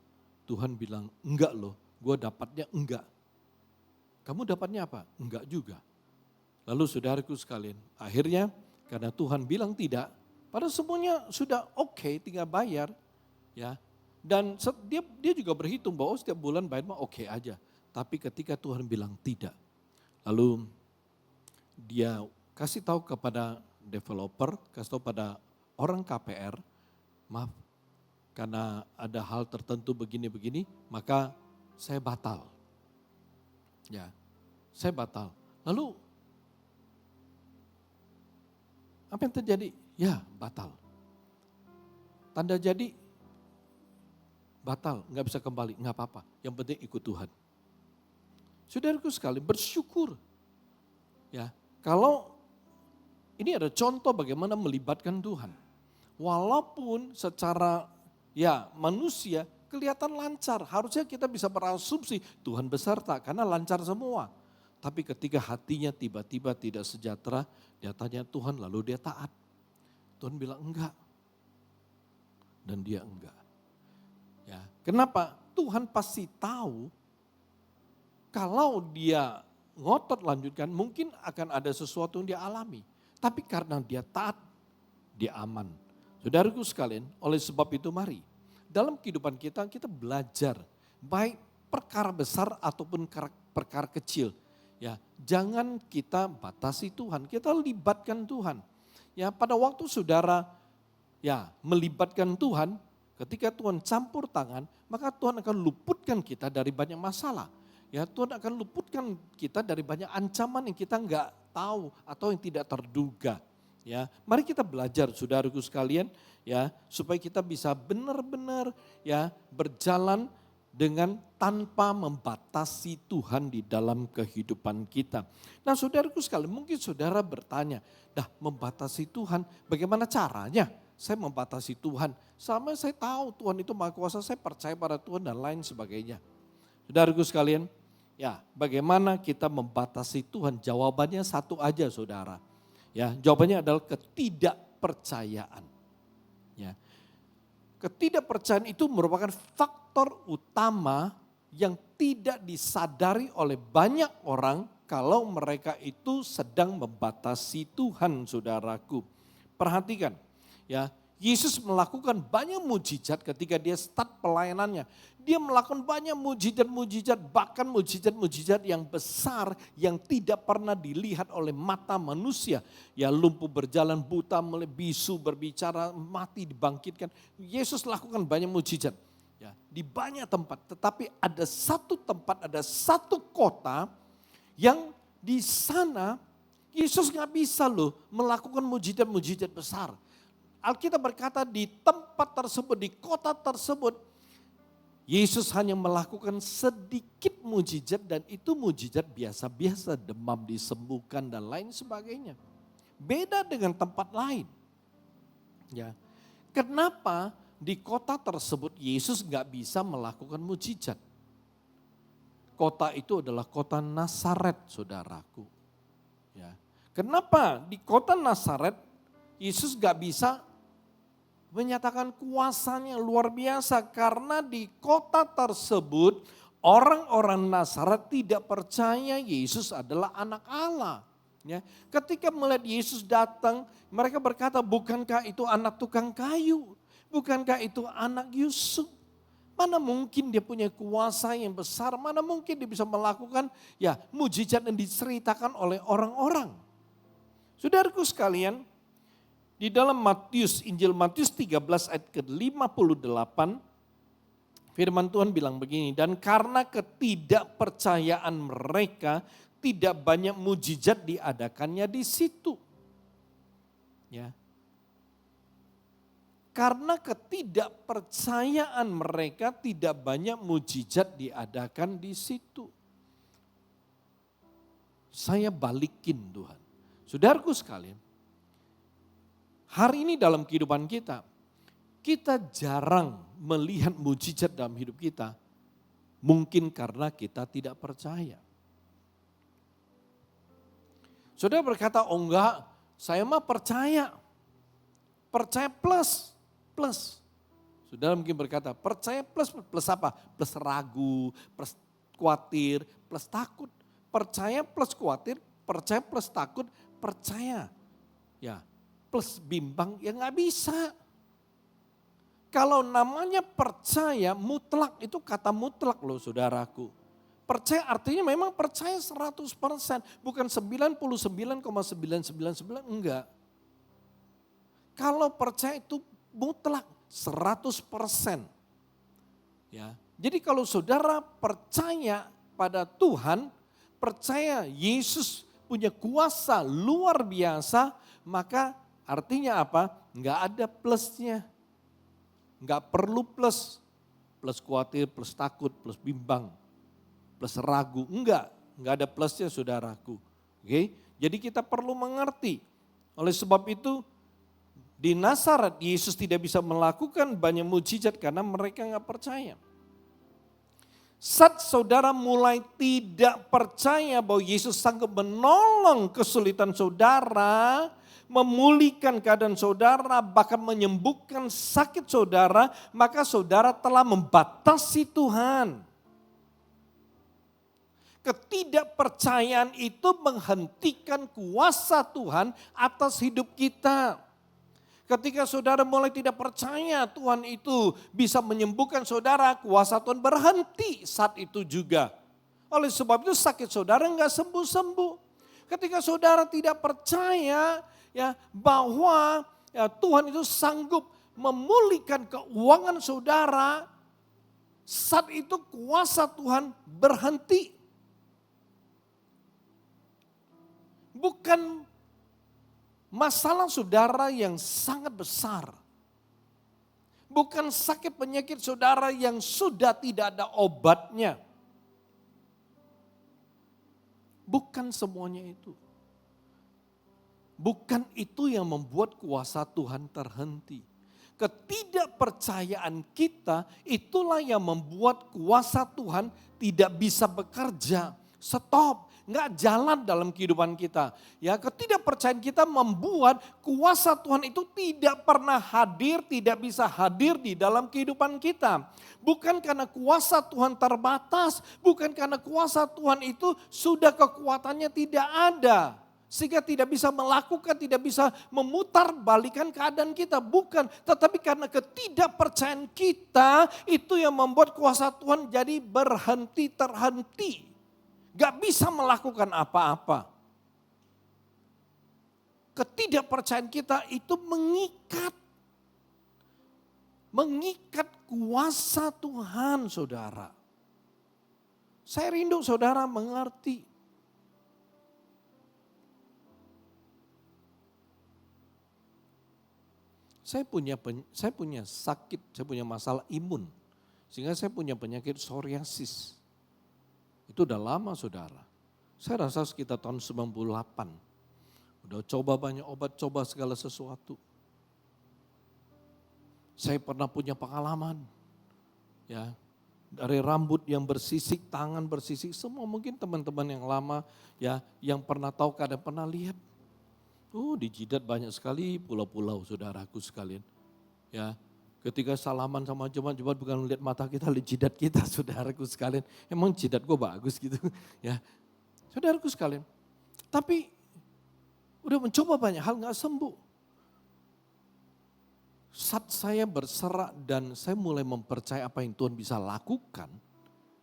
Tuhan bilang enggak loh, gue dapatnya enggak. Kamu dapatnya apa? Enggak juga. Lalu saudaraku sekalian, akhirnya karena Tuhan bilang tidak, padahal semuanya sudah oke, tinggal bayar. Ya. Dan dia juga berhitung bahwa setiap bulan bayar mah oke aja. Tapi ketika Tuhan bilang tidak, lalu dia kasih tahu kepada developer, kasih tahu pada orang KPR, maaf karena ada hal tertentu begini-begini, maka saya batal. Ya, saya batal. Lalu apa yang terjadi? Ya, batal. Tanda jadi batal, nggak bisa kembali, nggak apa-apa. Yang penting ikut Tuhan. Saudaraku sekali, bersyukur. Ya, kalau ini ada contoh bagaimana melibatkan Tuhan. Walaupun secara manusia kelihatan lancar, harusnya kita bisa berasumsi Tuhan beserta karena lancar semua. Tapi ketika hatinya tiba-tiba tidak sejahtera, dia tanya Tuhan lalu dia taat. Tuhan bilang enggak. Dan dia enggak. Ya, kenapa? Tuhan pasti tahu kalau dia ngotot lanjutkan mungkin akan ada sesuatu yang dia alami. Tapi karena dia taat, dia aman. Saudaraku sekalian, oleh sebab itu mari. Dalam kehidupan kita belajar. Baik perkara besar ataupun perkara kecil. Ya, jangan kita batasi Tuhan, kita libatkan Tuhan. Ya, pada waktu saudara melibatkan Tuhan, ketika Tuhan campur tangan, maka Tuhan akan luputkan kita dari banyak masalah. Ya, Tuhan akan luputkan kita dari banyak ancaman yang kita enggak tahu atau yang tidak terduga. Ya, mari kita belajar saudaraku sekalian ya, supaya kita bisa benar-benar berjalan dengan tanpa membatasi Tuhan di dalam kehidupan kita. Nah, saudaraku sekalian, mungkin saudara bertanya, membatasi Tuhan, bagaimana caranya? Saya membatasi Tuhan, sama saya tahu Tuhan itu Maha Kuasa, saya percaya pada Tuhan dan lain sebagainya. Saudaraku sekalian, bagaimana kita membatasi Tuhan? Jawabannya satu aja saudara. Ya, jawabannya adalah ketidakpercayaan. Ya. Ketidakpercayaan itu merupakan faktor utama yang tidak disadari oleh banyak orang kalau mereka itu sedang membatasi Tuhan, saudaraku. Perhatikan, ya, Yesus melakukan banyak mujizat ketika dia start pelayanannya. Dia melakukan banyak mujizat-mujizat, bahkan mujizat-mujizat yang besar yang tidak pernah dilihat oleh mata manusia. Ya, lumpuh berjalan, buta bisu berbicara, mati dibangkitkan. Yesus lakukan banyak mujizat. Ya, di banyak tempat, tetapi ada satu tempat, ada satu kota yang di sana Yesus gak bisa melakukan mujizat-mujizat besar. Alkitab berkata di tempat tersebut, di kota tersebut, Yesus hanya melakukan sedikit mujizat dan itu mujizat biasa-biasa, demam disembuhkan dan lain sebagainya. Beda dengan tempat lain. Ya. Kenapa di kota tersebut Yesus gak bisa melakukan mujizat? Kota itu adalah kota Nazaret, saudaraku. Ya. Kenapa di kota Nazaret Yesus gak bisa menyatakan kuasanya luar biasa? Karena di kota tersebut orang-orang Nazaret tidak percaya Yesus adalah anak Allah. Ya. Ketika melihat Yesus datang, mereka berkata, bukankah itu anak tukang kayu? Bukankah itu anak Yusuf? Mana mungkin dia punya kuasa yang besar, mana mungkin dia bisa melakukan mujizat yang diceritakan oleh orang-orang. Saudaraku sekalian, di dalam Injil Matius 13 ayat ke-58, firman Tuhan bilang begini, dan karena ketidakpercayaan mereka, tidak banyak mujizat diadakannya di situ. Ya. Karena ketidakpercayaan mereka, tidak banyak mujizat diadakan di situ. Saya balikin Tuhan. Saudaraku sekalian, hari ini dalam kehidupan kita jarang melihat mujizat dalam hidup kita. Mungkin karena kita tidak percaya. Saudara berkata, oh enggak, saya mah percaya. Percaya plus. Saudara mungkin berkata, percaya plus apa? Plus ragu, plus khawatir, plus takut. Percaya plus khawatir, percaya plus takut, percaya. Ya, plus bimbang, ya nggak bisa. Kalau namanya percaya mutlak, itu kata mutlak loh saudaraku. Percaya artinya memang percaya 100%, bukan 99,999, enggak. Kalau percaya itu mutlak 100%. Ya. Jadi kalau saudara percaya pada Tuhan, percaya Yesus punya kuasa luar biasa, maka artinya apa? Enggak ada plusnya. Enggak perlu plus. Plus khawatir, plus takut, plus bimbang, plus ragu. Enggak ada plusnya saudaraku. Oke? Jadi kita perlu mengerti. Oleh sebab itu di Nazaret Yesus tidak bisa melakukan banyak mujizat karena mereka enggak percaya. Saat saudara mulai tidak percaya bahwa Yesus sanggup menolong kesulitan saudara, memulihkan keadaan saudara, bahkan menyembuhkan sakit saudara, maka saudara telah membatasi Tuhan. Ketidakpercayaan itu menghentikan kuasa Tuhan atas hidup kita. Ketika saudara mulai tidak percaya Tuhan itu bisa menyembuhkan saudara, kuasa Tuhan berhenti saat itu juga. Oleh sebab itu sakit saudara enggak sembuh-sembuh. Ketika saudara tidak percaya ya bahwa ya, Tuhan itu sanggup memulihkan keuangan saudara, saat itu kuasa Tuhan berhenti. Bukan masalah saudara yang sangat besar. Bukan sakit penyakit saudara yang sudah tidak ada obatnya. Bukan semuanya itu. Bukan itu yang membuat kuasa Tuhan terhenti. Ketidakpercayaan kita itulah yang membuat kuasa Tuhan tidak bisa bekerja. Stop. Nggak jalan dalam kehidupan kita. Ya, ketidakpercayaan kita membuat kuasa Tuhan itu tidak pernah hadir, tidak bisa hadir di dalam kehidupan kita. Bukan karena kuasa Tuhan terbatas, bukan karena kuasa Tuhan itu sudah kekuatannya tidak ada. Sehingga tidak bisa melakukan, tidak bisa memutar balikan keadaan kita. Bukan, tetapi karena ketidakpercayaan kita itu yang membuat kuasa Tuhan jadi terhenti. Gak bisa melakukan apa-apa. Ketidakpercayaan kita itu mengikat kuasa Tuhan saudara. Saya rindu saudara mengerti. Saya punya sakit, saya punya masalah imun. Sehingga saya punya penyakit psoriasis. Itu udah lama saudara. Saya rasa sekitar tahun 98. Udah coba banyak obat, coba segala sesuatu. Saya pernah punya pengalaman. Ya, dari rambut yang bersisik, tangan bersisik, semua mungkin teman-teman yang lama ya, yang pernah tahu kadang pernah lihat. Di jidat banyak sekali pulau-pulau saudaraku sekalian. Ya, ketika salaman sama jemaat bukan lihat mata kita, lihat jidat kita saudaraku sekalian. Emang jidat gue bagus gitu ya. Saudaraku sekalian. Tapi udah mencoba banyak hal gak sembuh. Saat saya berserak dan saya mulai mempercayai apa yang Tuhan bisa lakukan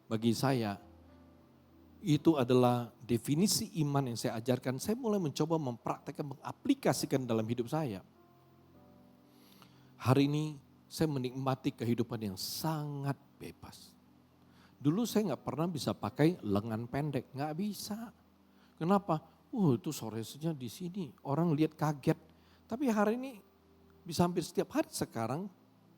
bagi saya. Itu adalah definisi iman yang saya ajarkan. Saya mulai mencoba mempraktekkan, mengaplikasikan dalam hidup saya. Hari ini saya menikmati kehidupan yang sangat bebas. Dulu saya gak pernah bisa pakai lengan pendek, gak bisa. Kenapa? Itu psoriasisnya di sini, orang lihat kaget. Tapi hari ini bisa hampir setiap hari sekarang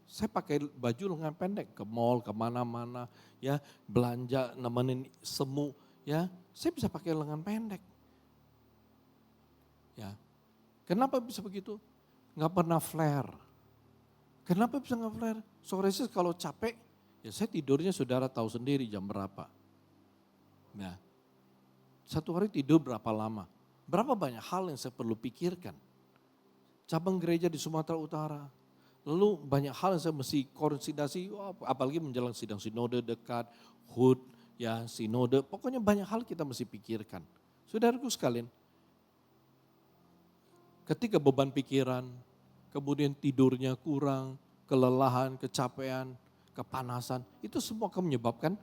saya pakai baju lengan pendek ke mall, kemana-mana, ya belanja nemenin semu, ya saya bisa pakai lengan pendek. Ya, kenapa bisa begitu? Gak pernah flare. Kenapa bisa gak flare? Psoriasis kalau capek, ya saya tidurnya saudara tahu sendiri jam berapa. Nah, satu hari tidur berapa lama? Berapa banyak hal yang saya perlu pikirkan. Cabang gereja di Sumatera Utara. Lalu banyak hal yang saya mesti koordinasi, apalagi menjelang sidang sinode dekat, HUT, ya sinode. Pokoknya banyak hal kita mesti pikirkan. Saudaraku sekalian, ketika beban pikiran, kemudian tidurnya kurang, kelelahan, kecapean, kepanasan, itu semua akan menyebabkan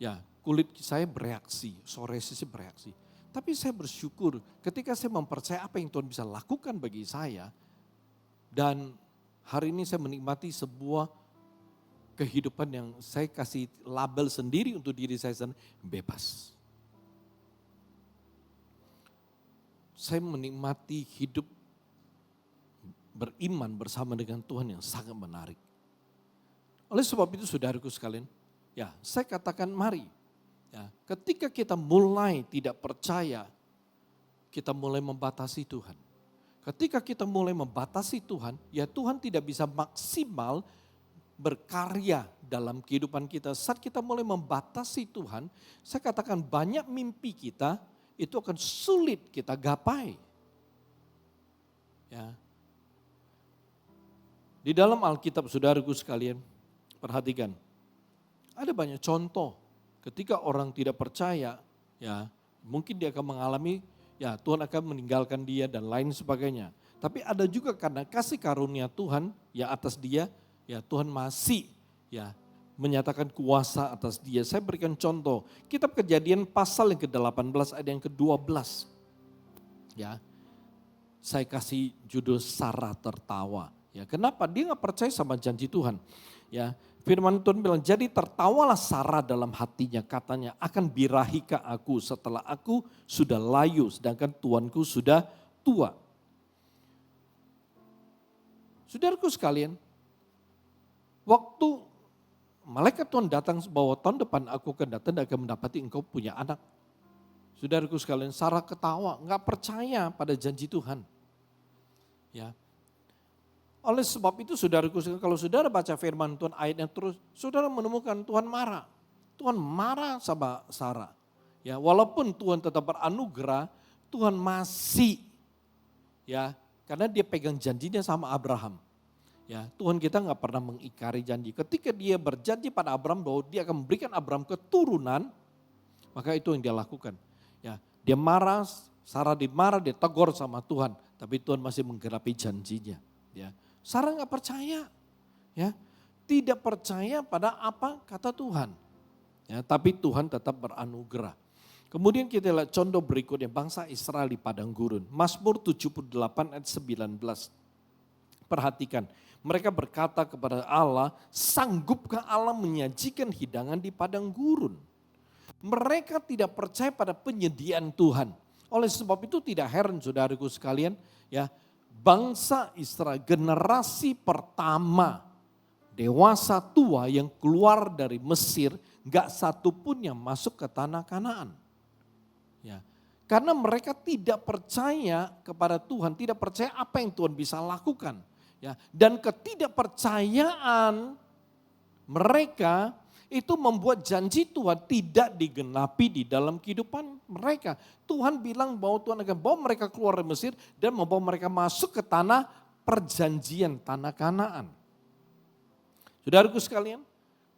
ya kulit saya bereaksi, psoriasis bereaksi. Tapi saya bersyukur ketika saya mempercayai apa yang Tuhan bisa lakukan bagi saya. Dan hari ini saya menikmati sebuah kehidupan yang saya kasih label sendiri untuk diri saya sendiri, bebas. Saya menikmati hidup beriman bersama dengan Tuhan yang sangat menarik. Oleh sebab itu saudaraku sekalian, ya saya katakan mari. Ya, ketika kita mulai tidak percaya, kita mulai membatasi Tuhan. Ketika kita mulai membatasi Tuhan, ya Tuhan tidak bisa maksimal berkarya dalam kehidupan kita. Saat kita mulai membatasi Tuhan, saya katakan banyak mimpi kita itu akan sulit kita gapai. Ya. Di dalam Alkitab saudaraku sekalian, perhatikan. Ada banyak contoh ketika orang tidak percaya, ya mungkin dia akan mengalami, ya Tuhan akan meninggalkan dia dan lain sebagainya. Tapi ada juga karena kasih karunia Tuhan ya atas dia, ya Tuhan masih ya menyatakan kuasa atas dia. Saya berikan contoh, kitab Kejadian pasal yang ke-18 ayat yang ke-12. Ya. Saya kasih judul Sarah tertawa. Ya, kenapa? Dia nggak percaya sama janji Tuhan. Ya, firman Tuhan bilang, jadi tertawalah Sarah dalam hatinya, katanya akan birahikah aku setelah aku sudah layu, sedangkan tuanku sudah tua. Saudaraku sekalian, waktu malaikat Tuhan datang bahwa tahun depan aku akan datang dan akan mendapati engkau punya anak. Saudaraku sekalian, Sarah ketawa, nggak percaya pada janji Tuhan. Ya. Oleh sebab itu saudaraku, kalau saudara baca firman Tuhan ayatnya terus, saudara menemukan Tuhan marah. Tuhan marah sama Sarah. Ya, walaupun Tuhan tetap beranugerah, Tuhan masih ya, karena dia pegang janjinya sama Abraham. Ya, Tuhan kita nggak pernah mengingkari janji. Ketika dia berjanji pada Abraham bahwa dia akan memberikan Abraham keturunan, maka itu yang dia lakukan. Ya, dia marah, Sarah dimarah, dia tegur sama Tuhan, tapi Tuhan masih menggenapi janjinya. Ya. Sarah nggak percaya, ya, tidak percaya pada apa kata Tuhan, ya, tapi Tuhan tetap beranugerah. Kemudian kita lihat contoh berikutnya, bangsa Israel di padang gurun, Mazmur 78 ayat 19. Perhatikan, mereka berkata kepada Allah, sanggupkah Allah menyajikan hidangan di padang gurun? Mereka tidak percaya pada penyediaan Tuhan. Oleh sebab itu tidak heran saudaraku sekalian, ya. Bangsa Israel generasi pertama dewasa tua yang keluar dari Mesir, gak satu pun yang masuk ke tanah Kanaan. Ya, karena mereka tidak percaya kepada Tuhan, tidak percaya apa yang Tuhan bisa lakukan. Ya, dan ketidakpercayaan mereka itu membuat janji Tuhan tidak digenapi di dalam kehidupan mereka. Tuhan bilang bahwa Tuhan akan bawa mereka keluar dari Mesir dan membawa mereka masuk ke tanah perjanjian, tanah Kanaan. Saudaraku sekalian,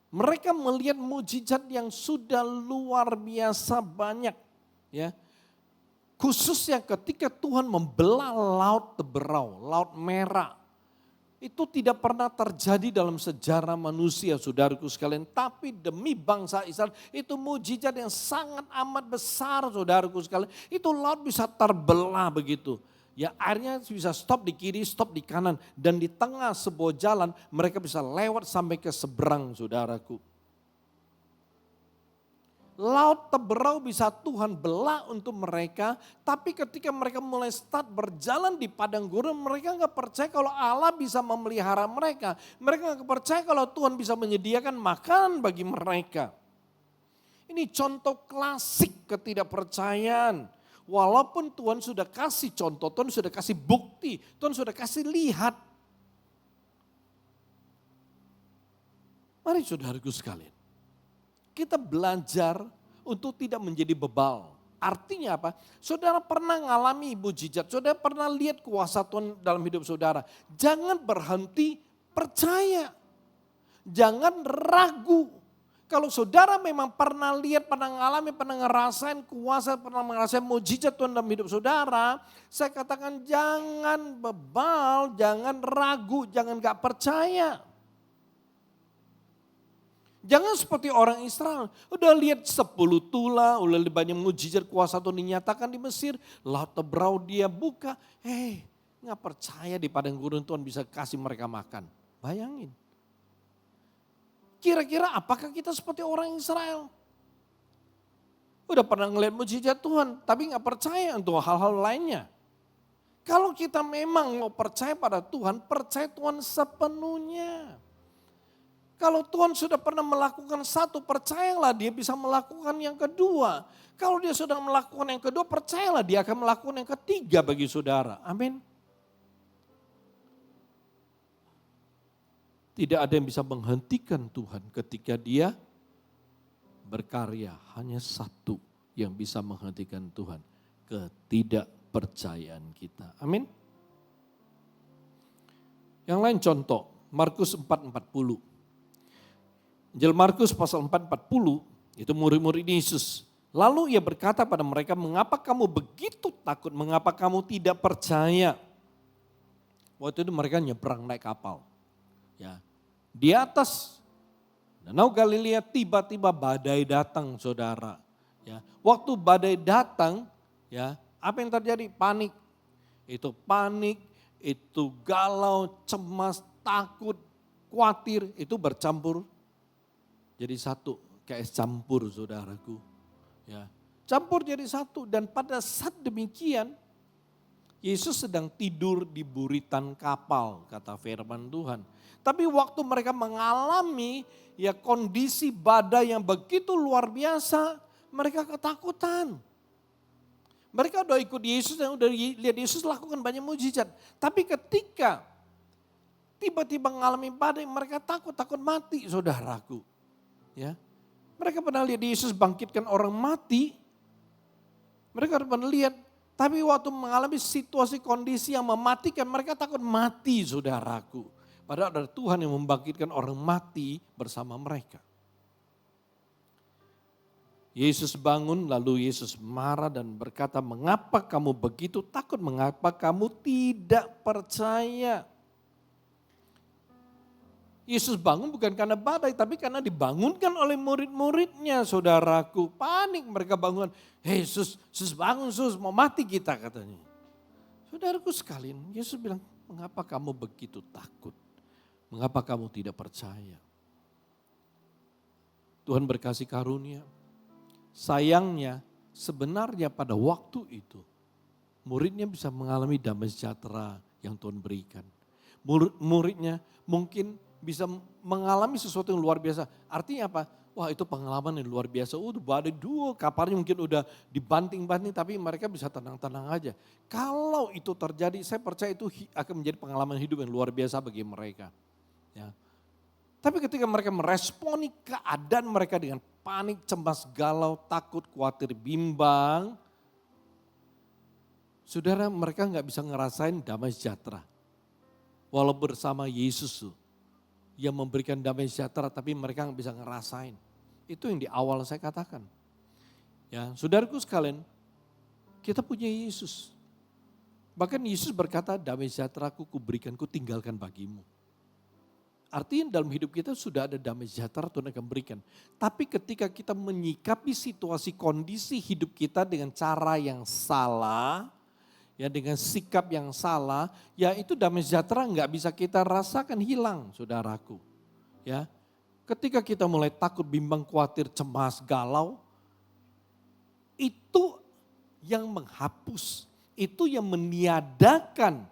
mereka melihat mujizat yang sudah luar biasa banyak. Ya, khususnya ketika Tuhan membelah laut Teberau, laut merah. Itu tidak pernah terjadi dalam sejarah manusia saudaraku sekalian. Tapi demi bangsa Israel itu mujizat yang sangat amat besar saudaraku sekalian. Itu laut bisa terbelah begitu. Ya airnya bisa stop di kiri, stop di kanan. Dan di tengah sebuah jalan mereka bisa lewat sampai ke seberang saudaraku. Laut Teberau bisa Tuhan belah untuk mereka, tapi ketika mereka mulai start berjalan di padang gurun, mereka nggak percaya kalau Allah bisa memelihara mereka. Mereka nggak percaya kalau Tuhan bisa menyediakan makanan bagi mereka. Ini contoh klasik ketidakpercayaan. Walaupun Tuhan sudah kasih contoh, Tuhan sudah kasih bukti, Tuhan sudah kasih lihat. Mari saudaraku sekalian, kita belajar untuk tidak menjadi bebal. Artinya apa? Saudara pernah mengalami mujizat, saudara pernah lihat kuasa Tuhan dalam hidup saudara. Jangan berhenti percaya. Jangan ragu. Kalau saudara memang pernah lihat, pernah mengalami, pernah ngerasain kuasa, pernah ngerasain mujizat Tuhan dalam hidup saudara. Saya katakan jangan bebal, jangan ragu, jangan gak percaya. Jangan seperti orang Israel. Udah lihat 10 tula, udah banyak mujizat kuasa Tuhan dinyatakan di Mesir. Laut Tebrau dia buka. Nggak percaya di padang gurun Tuhan bisa kasih mereka makan. Bayangin. Kira-kira apakah kita seperti orang Israel? Udah pernah ngeliat mujizat Tuhan, tapi nggak percaya untuk hal-hal lainnya. Kalau kita memang mau percaya pada Tuhan, percaya Tuhan sepenuhnya. Kalau Tuhan sudah pernah melakukan satu, percayalah dia bisa melakukan yang kedua. Kalau dia sudah melakukan yang kedua, percayalah dia akan melakukan yang ketiga bagi saudara. Amin. Tidak ada yang bisa menghentikan Tuhan ketika dia berkarya. Hanya satu yang bisa menghentikan Tuhan, ketidakpercayaan kita. Amin. Yang lain contoh, Markus 4:40. Injil Markus pasal 4:40, itu murid-murid Yesus. Lalu ia berkata pada mereka, mengapa kamu begitu takut, mengapa kamu tidak percaya? Waktu itu mereka nyebrang naik kapal. Ya, di atas Danau Galilea tiba-tiba badai datang, saudara. Ya, waktu badai datang, ya, apa yang terjadi? Panik. Itu panik, itu galau, cemas, takut, khawatir, itu bercampur. Jadi satu, kayak es campur saudaraku. Ya, campur jadi satu dan pada saat demikian Yesus sedang tidur di buritan kapal, kata firman Tuhan. Tapi waktu mereka mengalami ya kondisi badai yang begitu luar biasa, mereka ketakutan. Mereka udah ikut Yesus dan udah lihat Yesus lakukan banyak mujizat. Tapi ketika tiba-tiba mengalami badai, mereka takut mati saudaraku. Ya, mereka pernah lihat Yesus bangkitkan orang mati, mereka pernah lihat, tapi waktu mengalami situasi kondisi yang mematikan, mereka takut mati saudaraku. Padahal ada Tuhan yang membangkitkan orang mati bersama mereka. Yesus bangun, lalu Yesus marah dan berkata, mengapa kamu begitu takut, mengapa kamu tidak percaya? Yesus bangun bukan karena badai, tapi karena dibangunkan oleh murid-muridnya, saudaraku. Panik mereka bangun, Sus bangun Sus, mau mati kita katanya. Saudaraku sekalian, Yesus bilang, mengapa kamu begitu takut? Mengapa kamu tidak percaya? Tuhan berkasih karunia. Sayangnya sebenarnya pada waktu itu, muridnya bisa mengalami damai sejahtera yang Tuhan berikan. Muridnya mungkin bisa mengalami sesuatu yang luar biasa. Artinya apa? Wah itu pengalaman yang luar biasa. Badai dua, kapalnya mungkin udah dibanting-banting tapi mereka bisa tenang-tenang aja. Kalau itu terjadi, saya percaya itu akan menjadi pengalaman hidup yang luar biasa bagi mereka. Ya. Tapi ketika mereka meresponi keadaan mereka dengan panik, cemas, galau, takut, khawatir, bimbang. Saudara, mereka nggak bisa ngerasain damai sejahtera. Walau bersama Yesus yang memberikan damai sejahtera, tapi mereka nggak bisa ngerasain. Itu yang di awal saya katakan. Ya, saudaraku sekalian, kita punya Yesus. Bahkan Yesus berkata, damai sejahtera-Ku kuberikan, ku tinggalkan bagimu. Artinya dalam hidup kita sudah ada damai sejahtera Tuhan akan berikan. Tapi ketika kita menyikapi situasi kondisi hidup kita dengan cara yang salah, ya dengan sikap yang salah, ya itu damai sejahtera nggak bisa kita rasakan, hilang saudaraku. Ya, ketika kita mulai takut, bimbang, khawatir, cemas, galau, itu yang menghapus, itu yang meniadakan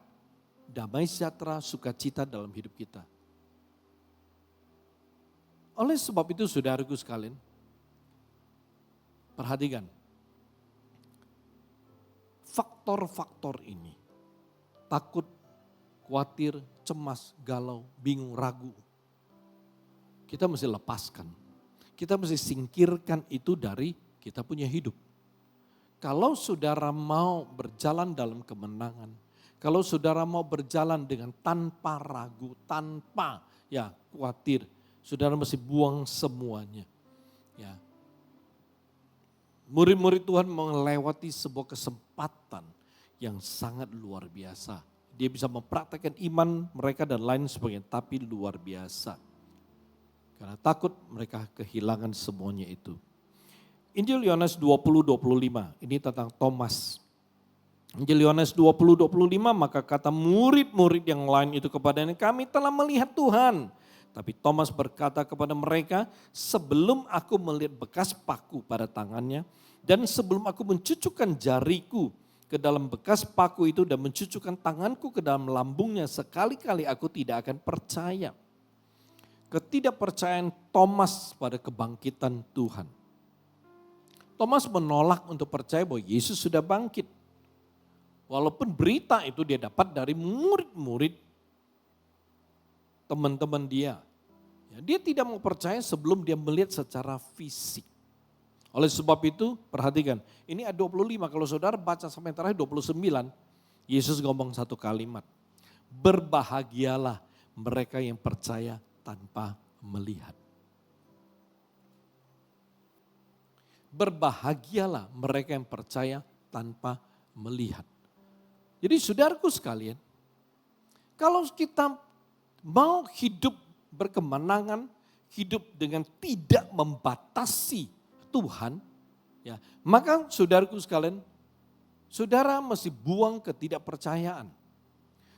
damai sejahtera, sukacita dalam hidup kita. Oleh sebab itu saudaraku sekalian, perhatikan. Faktor-faktor ini, takut, khawatir, cemas, galau, bingung, ragu. Kita mesti lepaskan. Kita mesti singkirkan itu dari kita punya hidup. Kalau saudara mau berjalan dalam kemenangan, kalau saudara mau berjalan dengan tanpa ragu, tanpa ya khawatir, saudara mesti buang semuanya. Ya. Murid-murid Tuhan melewati sebuah kesempatan yang sangat luar biasa. Dia bisa mempraktekkan iman mereka dan lain sebagainya, tapi luar biasa. Karena takut mereka kehilangan semuanya itu. Injil Yohanes 20:25, ini tentang Thomas. Injil Yohanes 20:25, maka kata murid-murid yang lain itu kepadanya, kami telah melihat Tuhan. Tapi Thomas berkata kepada mereka, sebelum aku melihat bekas paku pada tangannya, dan sebelum aku mencucukkan jariku ke dalam bekas paku itu dan mencucukkan tanganku ke dalam lambungnya, sekali-kali aku tidak akan percaya. Ketidakpercayaan Thomas pada kebangkitan Tuhan. Thomas menolak untuk percaya bahwa Yesus sudah bangkit. Walaupun berita itu dia dapat dari murid-murid teman-teman dia. Dia tidak mau percaya sebelum dia melihat secara fisik. Oleh sebab itu perhatikan, ini ayat 25, kalau saudara baca sampai terakhir 29, Yesus ngomong satu kalimat. Berbahagialah mereka yang percaya tanpa melihat. Berbahagialah mereka yang percaya tanpa melihat. Jadi saudaraku sekalian, kalau kita mau hidup berkemenangan, hidup dengan tidak membatasi Tuhan, ya, maka saudaraku sekalian, saudara mesti buang ketidakpercayaan.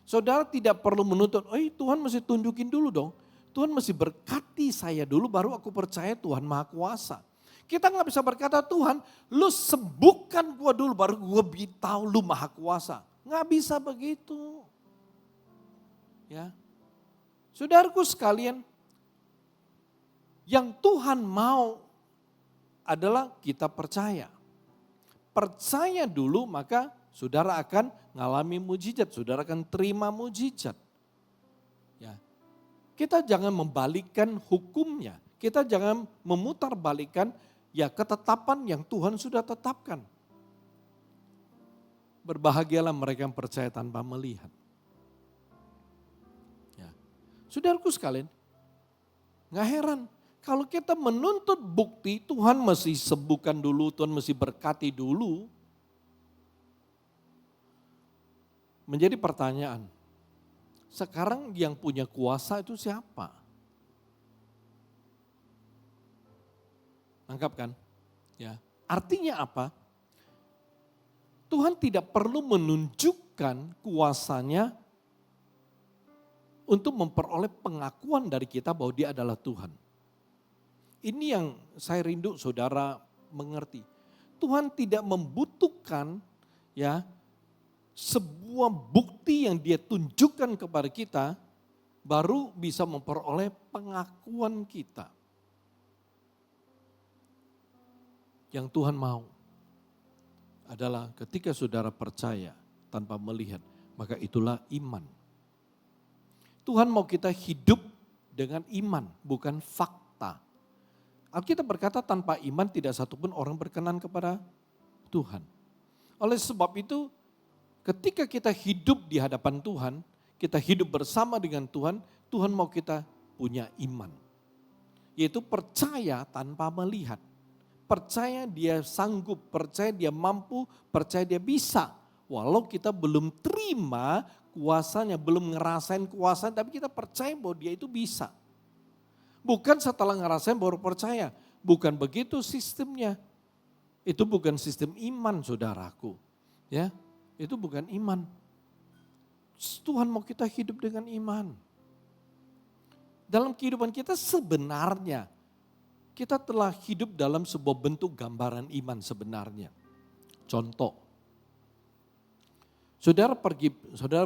Saudara tidak perlu menuntut, Tuhan mesti tunjukin dulu dong. Tuhan mesti berkati saya dulu baru aku percaya Tuhan Maha Kuasa. Kita gak bisa berkata, Tuhan lu sembuhkan gua dulu baru gua tahu lu Maha Kuasa. Gak bisa begitu. Ya. Saudaraku sekalian, yang Tuhan mau adalah kita percaya. Percaya dulu maka saudara akan ngalami mujizat, saudara akan terima mujizat. Ya. Kita jangan membalikkan hukumnya, kita jangan memutarbalikkan ketetapan yang Tuhan sudah tetapkan. Berbahagialah mereka yang percaya tanpa melihat. Ya. Saudaraku sekalian, gak heran kalau kita menuntut bukti Tuhan mesti sembuhkan dulu, Tuhan mesti berkati dulu. Menjadi pertanyaan, sekarang yang punya kuasa itu siapa? Nangkap kan? Ya. Artinya apa? Tuhan tidak perlu menunjukkan kuasanya untuk memperoleh pengakuan dari kita bahwa dia adalah Tuhan. Ini yang saya rindu saudara mengerti. Tuhan tidak membutuhkan sebuah bukti yang dia tunjukkan kepada kita baru bisa memperoleh pengakuan kita. Yang Tuhan mau adalah ketika saudara percaya tanpa melihat, maka itulah iman. Tuhan mau kita hidup dengan iman, bukan fakta. Alkitab berkata tanpa iman tidak satupun orang berkenan kepada Tuhan. Oleh sebab itu, ketika kita hidup di hadapan Tuhan, kita hidup bersama dengan Tuhan, Tuhan mau kita punya iman. Yaitu percaya tanpa melihat. Percaya dia sanggup, percaya dia mampu, percaya dia bisa. Walau kita belum terima kuasanya, belum ngerasain kuasanya, tapi kita percaya bahwa dia itu bisa. Bukan setelah ngerasain baru percaya. Bukan begitu sistemnya. Itu bukan sistem iman saudaraku. Ya, itu bukan iman. Tuhan mau kita hidup dengan iman. Dalam kehidupan kita sebenarnya kita telah hidup dalam sebuah bentuk gambaran iman sebenarnya. Contoh, saudara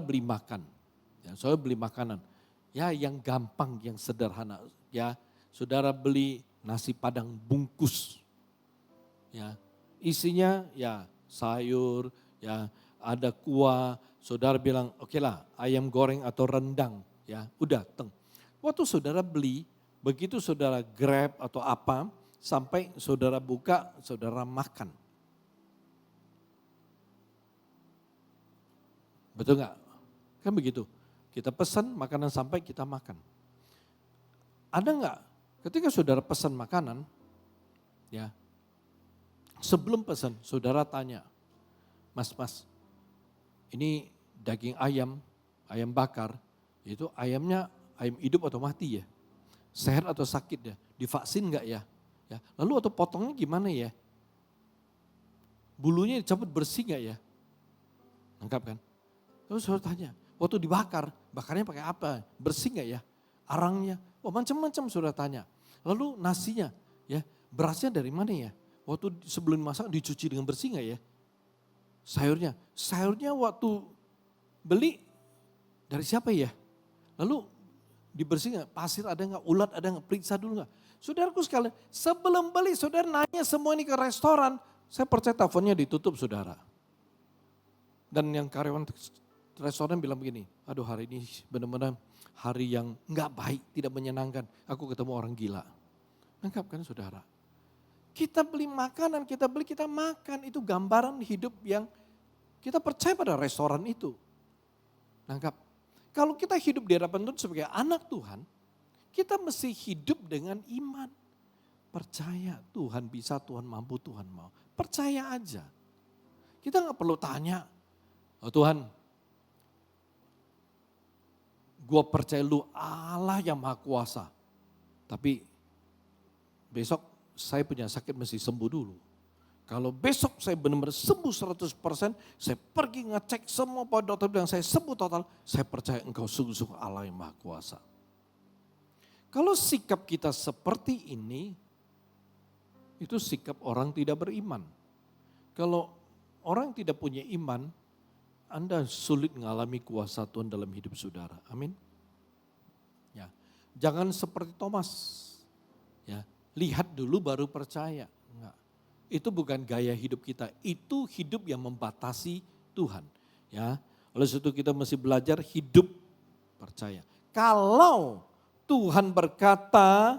beli makan, saudara beli makanan, yang gampang, yang sederhana, saudara beli nasi padang bungkus, isinya sayur, ada kuah, saudara bilang oke lah ayam goreng atau rendang, udah teng. Waktu saudara beli, begitu saudara grab atau apa, sampai saudara buka, saudara makan. Betul nggak? Kan begitu. Kita pesan makanan sampai kita makan. Ada nggak ketika saudara pesan makanan, sebelum pesan saudara tanya, Mas, ini daging ayam bakar, itu ayamnya ayam hidup atau mati ya? Sehat atau sakit ya? Divaksin enggak ya? Ya. Lalu atau potongnya gimana ya? Bulunya dicabut bersih enggak ya? Lengkap kan? Terus saudara tanya, waktu dibakar, bakarnya pakai apa? Bersih enggak ya? Arangnya, macam-macam saudara tanya. Lalu nasinya, ya berasnya dari mana ya? Waktu sebelum masak dicuci dengan bersih enggak ya? Sayurnya waktu beli dari siapa ya? Lalu dibersih enggak? Pasir ada enggak? Ulat ada enggak? Periksa dulu enggak? Saudaraku sekalian, sebelum beli saudara nanya semua ini ke restoran, saya percaya teleponnya ditutup saudara. Dan yang karyawan restoran bilang begini, aduh hari ini benar-benar hari yang enggak baik, tidak menyenangkan. Aku ketemu orang gila. Lengkap kan saudara? Kita beli makanan, kita makan. Itu gambaran hidup yang kita percaya pada restoran itu. Lengkap. Kalau kita hidup di hadapan Tuhan sebagai anak Tuhan, kita mesti hidup dengan iman. Percaya Tuhan bisa, Tuhan mampu, Tuhan mau. Percaya aja. Kita gak perlu tanya, oh Tuhan, gue percaya lu Allah yang maha kuasa. Tapi besok saya punya sakit mesti sembuh dulu. Kalau besok saya benar-benar sembuh 100%, saya pergi ngecek semua pada dokter bilang saya sembuh total, saya percaya engkau sungguh-sungguh Allah yang maha kuasa. Kalau sikap kita seperti ini, itu sikap orang tidak beriman. Kalau orang tidak punya iman, Anda sulit mengalami kuasa Tuhan dalam hidup saudara. Amin. Ya, jangan seperti Thomas. Ya, lihat dulu baru percaya. Enggak. Itu bukan gaya hidup kita, itu hidup yang membatasi Tuhan. Ya, oleh sebab itu kita mesti belajar hidup percaya. Kalau Tuhan berkata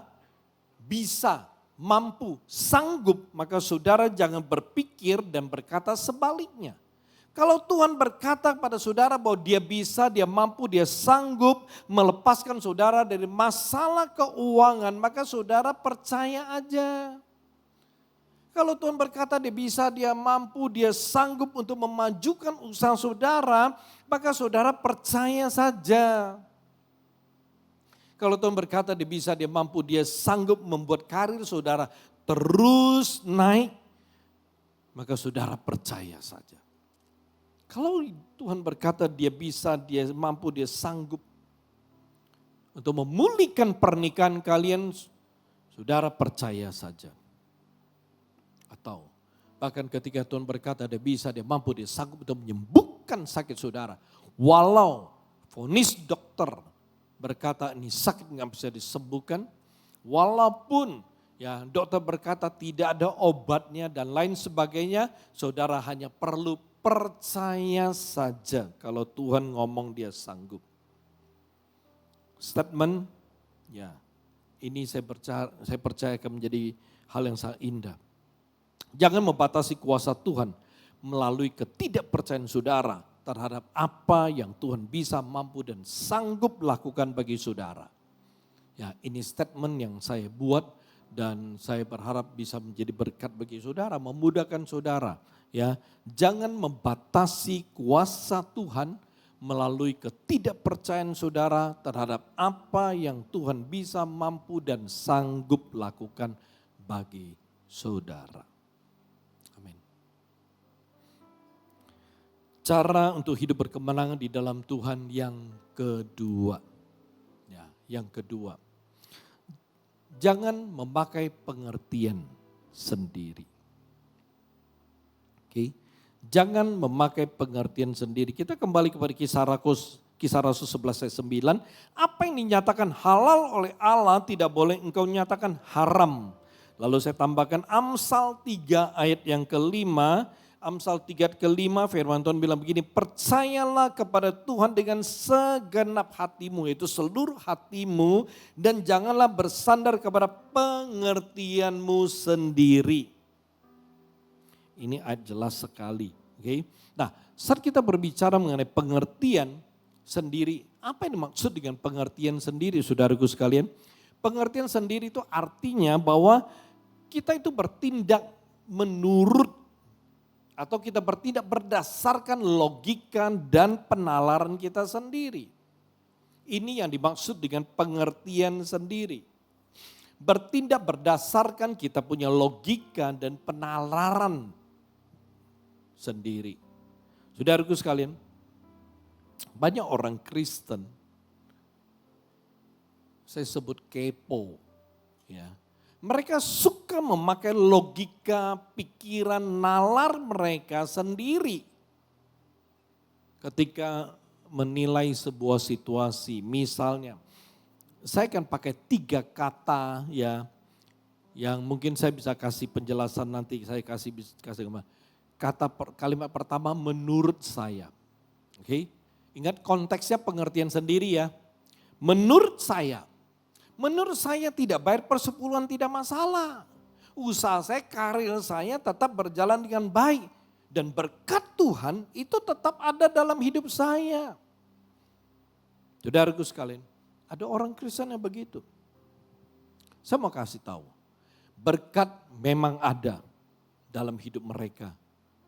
bisa, mampu, sanggup, maka saudara jangan berpikir dan berkata sebaliknya. Kalau Tuhan berkata kepada saudara bahwa dia bisa, dia mampu, dia sanggup melepaskan saudara dari masalah keuangan, maka saudara percaya aja. Kalau Tuhan berkata dia bisa, dia mampu, dia sanggup untuk memajukan usaha saudara, maka saudara percaya saja. Kalau Tuhan berkata dia bisa, dia mampu, dia sanggup membuat karir saudara terus naik, maka saudara percaya saja. Kalau Tuhan berkata dia bisa, dia mampu, dia sanggup untuk memulihkan pernikahan kalian, saudara percaya saja. Atau bahkan ketika Tuhan berkata dia bisa, dia mampu, dia sanggup untuk menyembuhkan sakit saudara. Walau vonis dokter berkata ini sakit nggak bisa disembuhkan, walaupun ya dokter berkata tidak ada obatnya dan lain sebagainya, saudara hanya perlu percaya saja kalau Tuhan ngomong dia sanggup. Statement, ya ini saya percaya akan menjadi hal yang sangat indah. Jangan membatasi kuasa Tuhan melalui ketidakpercayaan saudara terhadap apa yang Tuhan bisa, mampu dan sanggup lakukan bagi saudara. Ya, ini statement yang saya buat dan saya berharap bisa menjadi berkat bagi saudara, memudahkan saudara. Ya, jangan membatasi kuasa Tuhan melalui ketidakpercayaan saudara terhadap apa yang Tuhan bisa, mampu dan sanggup lakukan bagi saudara. Cara untuk hidup berkemenangan di dalam Tuhan yang kedua. Ya, yang kedua. Jangan memakai pengertian sendiri. Oke. Jangan memakai pengertian sendiri. Kita kembali kepada Kisah Rasul 11 ayat 9. Apa yang dinyatakan halal oleh Allah tidak boleh engkau nyatakan haram. Lalu saya tambahkan Amsal 3 ayat yang kelima. Amsal 3 ayat kelima firman Tuhan bilang begini, percayalah kepada Tuhan dengan segenap hatimu, yaitu seluruh hatimu, dan janganlah bersandar kepada pengertianmu sendiri. Ini ayat jelas sekali. Okay? Nah, saat kita berbicara mengenai pengertian sendiri, apa yang dimaksud dengan pengertian sendiri saudaraku sekalian? Pengertian sendiri itu artinya bahwa kita itu bertindak menurut atau kita bertindak berdasarkan logika dan penalaran kita sendiri. Ini yang dimaksud dengan pengertian sendiri. bertindak berdasarkan kita punya logika dan penalaran sendiri. Saudaraku sekalian, banyak orang Kristen, saya sebut kepo, ya. Mereka suka memakai logika, pikiran, nalar mereka sendiri ketika menilai sebuah situasi. Misalnya, saya akan pakai 3 kata ya, yang mungkin saya bisa kasih penjelasan nanti, saya kasih kalimat pertama menurut saya. Oke, ingat konteksnya pengertian sendiri ya. Menurut saya tidak bayar persepuluhan tidak masalah. Usaha saya, karir saya tetap berjalan dengan baik. Dan berkat Tuhan itu tetap ada dalam hidup saya. Saudaraku sekalian, ada orang Kristen yang begitu. Saya mau kasih tahu, berkat memang ada dalam hidup mereka.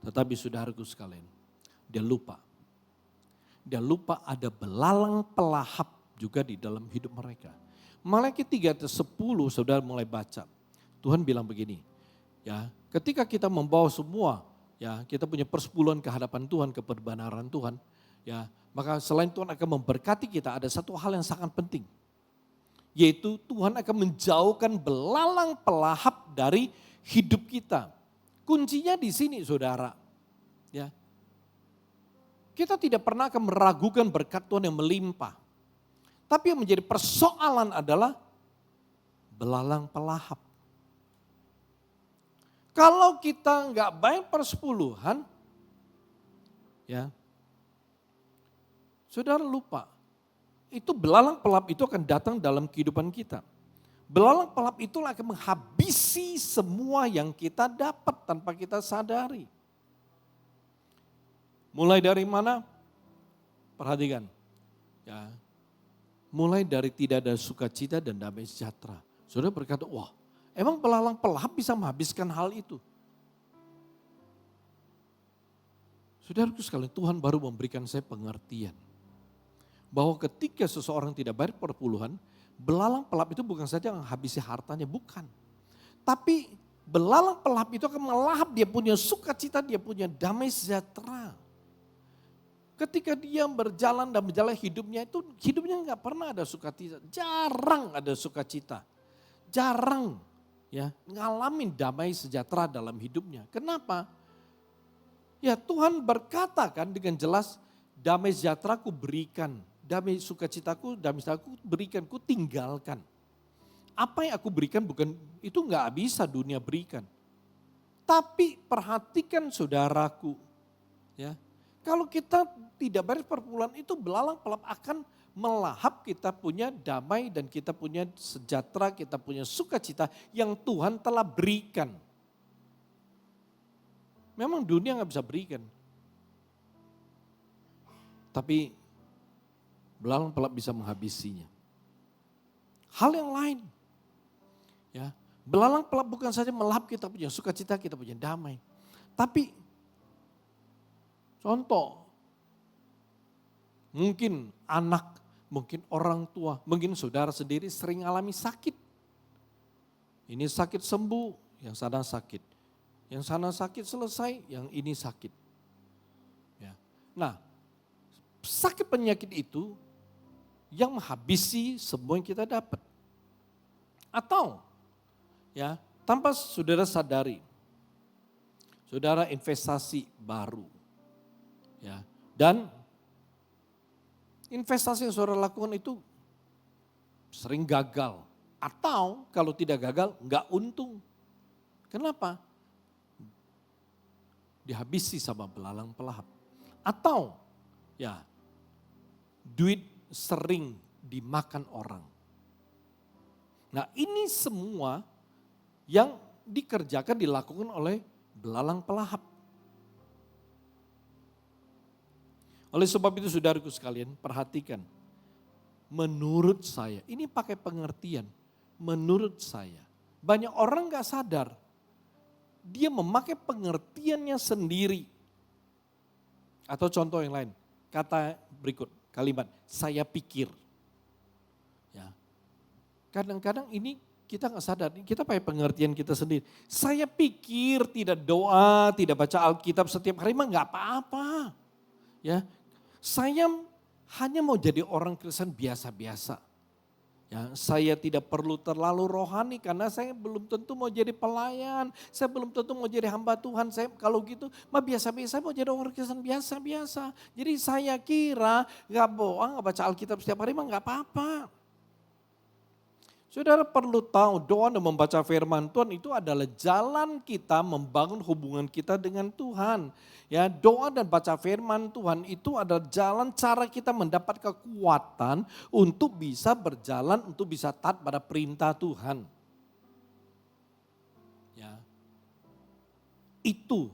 Tetapi saudaraku sekalian, dia lupa. Dia lupa ada belalang pelahap juga di dalam hidup mereka. Malaikat 3:10 saudara mulai baca. Tuhan bilang begini, ya, ketika kita membawa semua, ya, kita punya persepuluhan ke hadapan Tuhan, ke kebenaran Tuhan, ya, maka selain Tuhan akan memberkati kita, ada satu hal yang sangat penting. Yaitu Tuhan akan menjauhkan belalang pelahap dari hidup kita. Kuncinya di sini saudara. Ya. Kita tidak pernah akan meragukan berkat Tuhan yang melimpah. Tapi yang menjadi persoalan adalah belalang pelahap. Kalau kita nggak baik persepuluhan, ya, saudara lupa, itu belalang pelahap itu akan datang dalam kehidupan kita. Belalang pelahap itulah akan menghabisi semua yang kita dapat tanpa kita sadari. Mulai dari mana? Perhatikan, ya. Mulai dari tidak ada sukacita dan damai sejahtera. Saudara berkata, wah, emang belalang pelahap bisa menghabiskan hal itu? Saudaraku sekalian, Tuhan baru memberikan saya pengertian. Bahwa ketika seseorang tidak bayar perpuluhan, belalang pelahap itu bukan saja menghabisi hartanya, bukan. Tapi belalang pelahap itu akan melahap, dia punya sukacita, dia punya damai sejahtera. Ketika dia berjalan dan menjalani hidupnya itu, hidupnya nggak pernah ada sukacita, jarang ada sukacita, jarang ya ngalamin damai sejahtera dalam hidupnya. Kenapa? Ya Tuhan berkata kan dengan jelas, damai sejahtera ku berikan, damai sukacitaku, damai sejahtera ku berikan, ku tinggalkan. Apa yang aku berikan bukan itu nggak bisa dunia berikan. Tapi perhatikan saudaraku, ya. Kalau kita tidak bayar perpuluhan itu belalang pelahap akan melahap kita punya damai dan kita punya sejahtera, kita punya sukacita yang Tuhan telah berikan. Memang dunia nggak bisa berikan. Tapi belalang pelahap bisa menghabisinya. Hal yang lain. Ya, belalang pelahap bukan saja melahap kita punya sukacita, kita punya damai. Tapi contoh, mungkin anak, mungkin orang tua, mungkin saudara sendiri sering alami sakit. Ini sakit sembuh, yang sana sakit. Yang sana sakit selesai, yang ini sakit. Ya. Nah, sakit penyakit itu yang menghabisi semua yang kita dapat. Atau, ya, tanpa saudara sadari, saudara investasi baru. Ya, dan investasi yang saudara lakukan itu sering gagal. Atau kalau tidak gagal, nggak untung. Kenapa? Dihabisi sama belalang pelahap. Atau ya duit sering dimakan orang. Nah ini semua yang dikerjakan, dilakukan oleh belalang pelahap. Oleh sebab itu saudaraku sekalian, perhatikan. Menurut saya, ini pakai pengertian. Menurut saya, banyak orang gak sadar. Dia memakai pengertiannya sendiri. Atau contoh yang lain, kata berikut, kalimat, saya pikir. Ya. Kadang-kadang ini kita nggak sadar, kita pakai pengertian kita sendiri. Saya pikir tidak doa, tidak baca Alkitab setiap hari mah nggak apa-apa. Ya, saya hanya mau jadi orang Kristen biasa-biasa. Ya, saya tidak perlu terlalu rohani karena saya belum tentu mau jadi pelayan. Saya belum tentu mau jadi hamba Tuhan. Saya kalau gitu mah biasa-biasa mau jadi orang Kristen biasa-biasa. Jadi saya kira nggak bohong, nggak baca Alkitab setiap hari mah nggak apa-apa. Saudara perlu tahu doa dan membaca firman Tuhan itu adalah jalan kita membangun hubungan kita dengan Tuhan. Ya, doa dan baca firman Tuhan itu adalah jalan cara kita mendapat kekuatan untuk bisa berjalan, untuk bisa taat pada perintah Tuhan. Ya. Itu.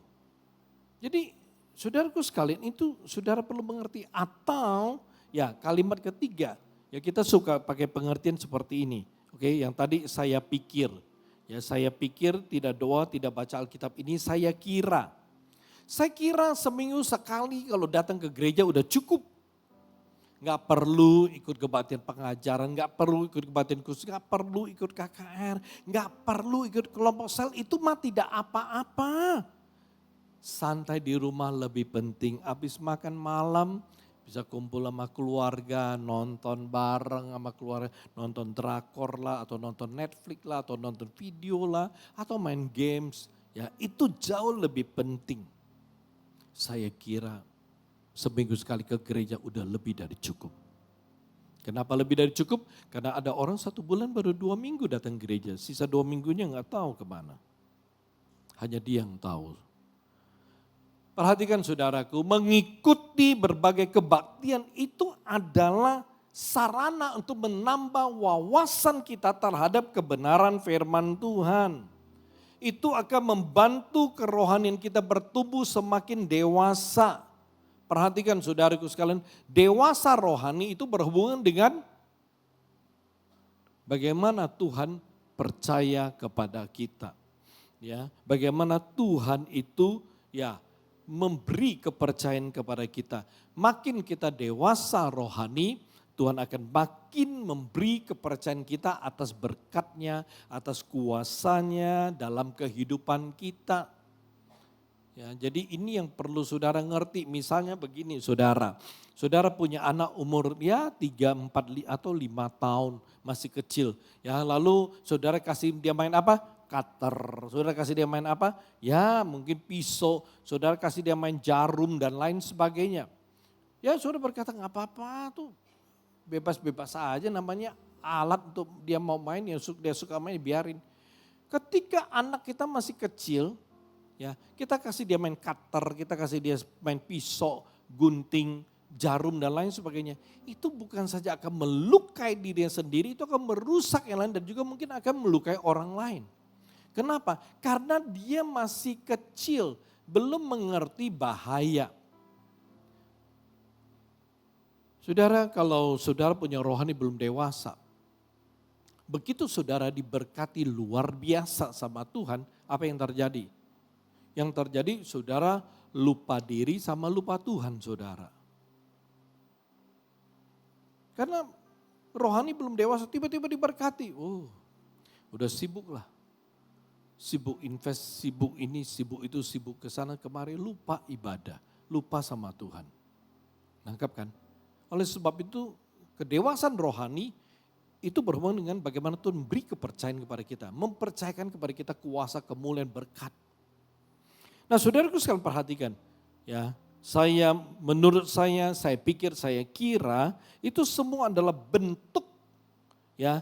Jadi saudaraku sekalian itu saudara perlu mengerti atau ya kalimat ketiga. Ya kita suka pakai pengertian seperti ini. Oke, yang tadi saya pikir. Ya saya pikir tidak doa, tidak baca Alkitab ini saya kira. Saya kira seminggu sekali kalau datang ke gereja udah cukup. Nggak perlu ikut kebaktian pengajaran, nggak perlu ikut kebaktian khusus, nggak perlu ikut KKR, nggak perlu ikut kelompok sel, itu mah tidak apa-apa. Santai di rumah lebih penting, habis makan malam bisa kumpul sama keluarga, nonton bareng sama keluarga, nonton drakor lah, atau nonton Netflix lah, atau nonton video lah, atau main games. Ya itu jauh lebih penting. Saya kira seminggu sekali ke gereja udah lebih dari cukup. Kenapa lebih dari cukup? Karena ada orang 1 bulan baru 2 minggu datang gereja, sisa 2 minggunya nggak tahu kemana. Hanya dia yang tahu. Perhatikan saudaraku, mengikuti berbagai kebaktian itu adalah sarana untuk menambah wawasan kita terhadap kebenaran firman Tuhan. Itu akan membantu kerohanian kita bertumbuh semakin dewasa. Perhatikan saudaraku sekalian, dewasa rohani itu berhubungan dengan bagaimana Tuhan percaya kepada kita. Ya, bagaimana Tuhan itu ya memberi kepercayaan kepada kita. Makin kita dewasa rohani, Tuhan akan makin memberi kepercayaan kita atas berkatnya, atas kuasanya dalam kehidupan kita. Ya, jadi ini yang perlu saudara ngerti. Misalnya begini saudara, saudara punya anak umur ya 3, 4 atau 5 tahun, masih kecil. Ya, lalu saudara kasih dia main apa? Cutter. Saudara kasih dia main apa? Ya mungkin pisau, saudara kasih dia main jarum dan lain sebagainya. Ya saudara berkata nggak apa-apa tuh. Bebas-bebas aja namanya alat untuk dia mau main, yang dia suka main biarin. Ketika anak kita masih kecil, ya kita kasih dia main cutter, kita kasih dia main pisau, gunting, jarum dan lain sebagainya. Itu bukan saja akan melukai dirinya sendiri, itu akan merusak yang lain dan juga mungkin akan melukai orang lain. Kenapa? Karena dia masih kecil, belum mengerti bahaya. Saudara, kalau saudara punya rohani belum dewasa, begitu saudara diberkati luar biasa sama Tuhan, apa yang terjadi? Yang terjadi saudara lupa diri sama lupa Tuhan saudara. Karena rohani belum dewasa, tiba-tiba diberkati. Udah sibuk lah. Sibuk invest, sibuk ini, sibuk itu, sibuk kesana kemari, lupa ibadah, lupa sama Tuhan. Nangkap kan? Oleh sebab itu kedewasaan rohani itu berhubungan dengan bagaimana Tuhan memberi kepercayaan kepada kita. Mempercayakan kepada kita kuasa, kemuliaan, berkat. Nah saudaraku sekalian perhatikan. Ya, menurut saya pikir, saya kira itu semua adalah bentuk ya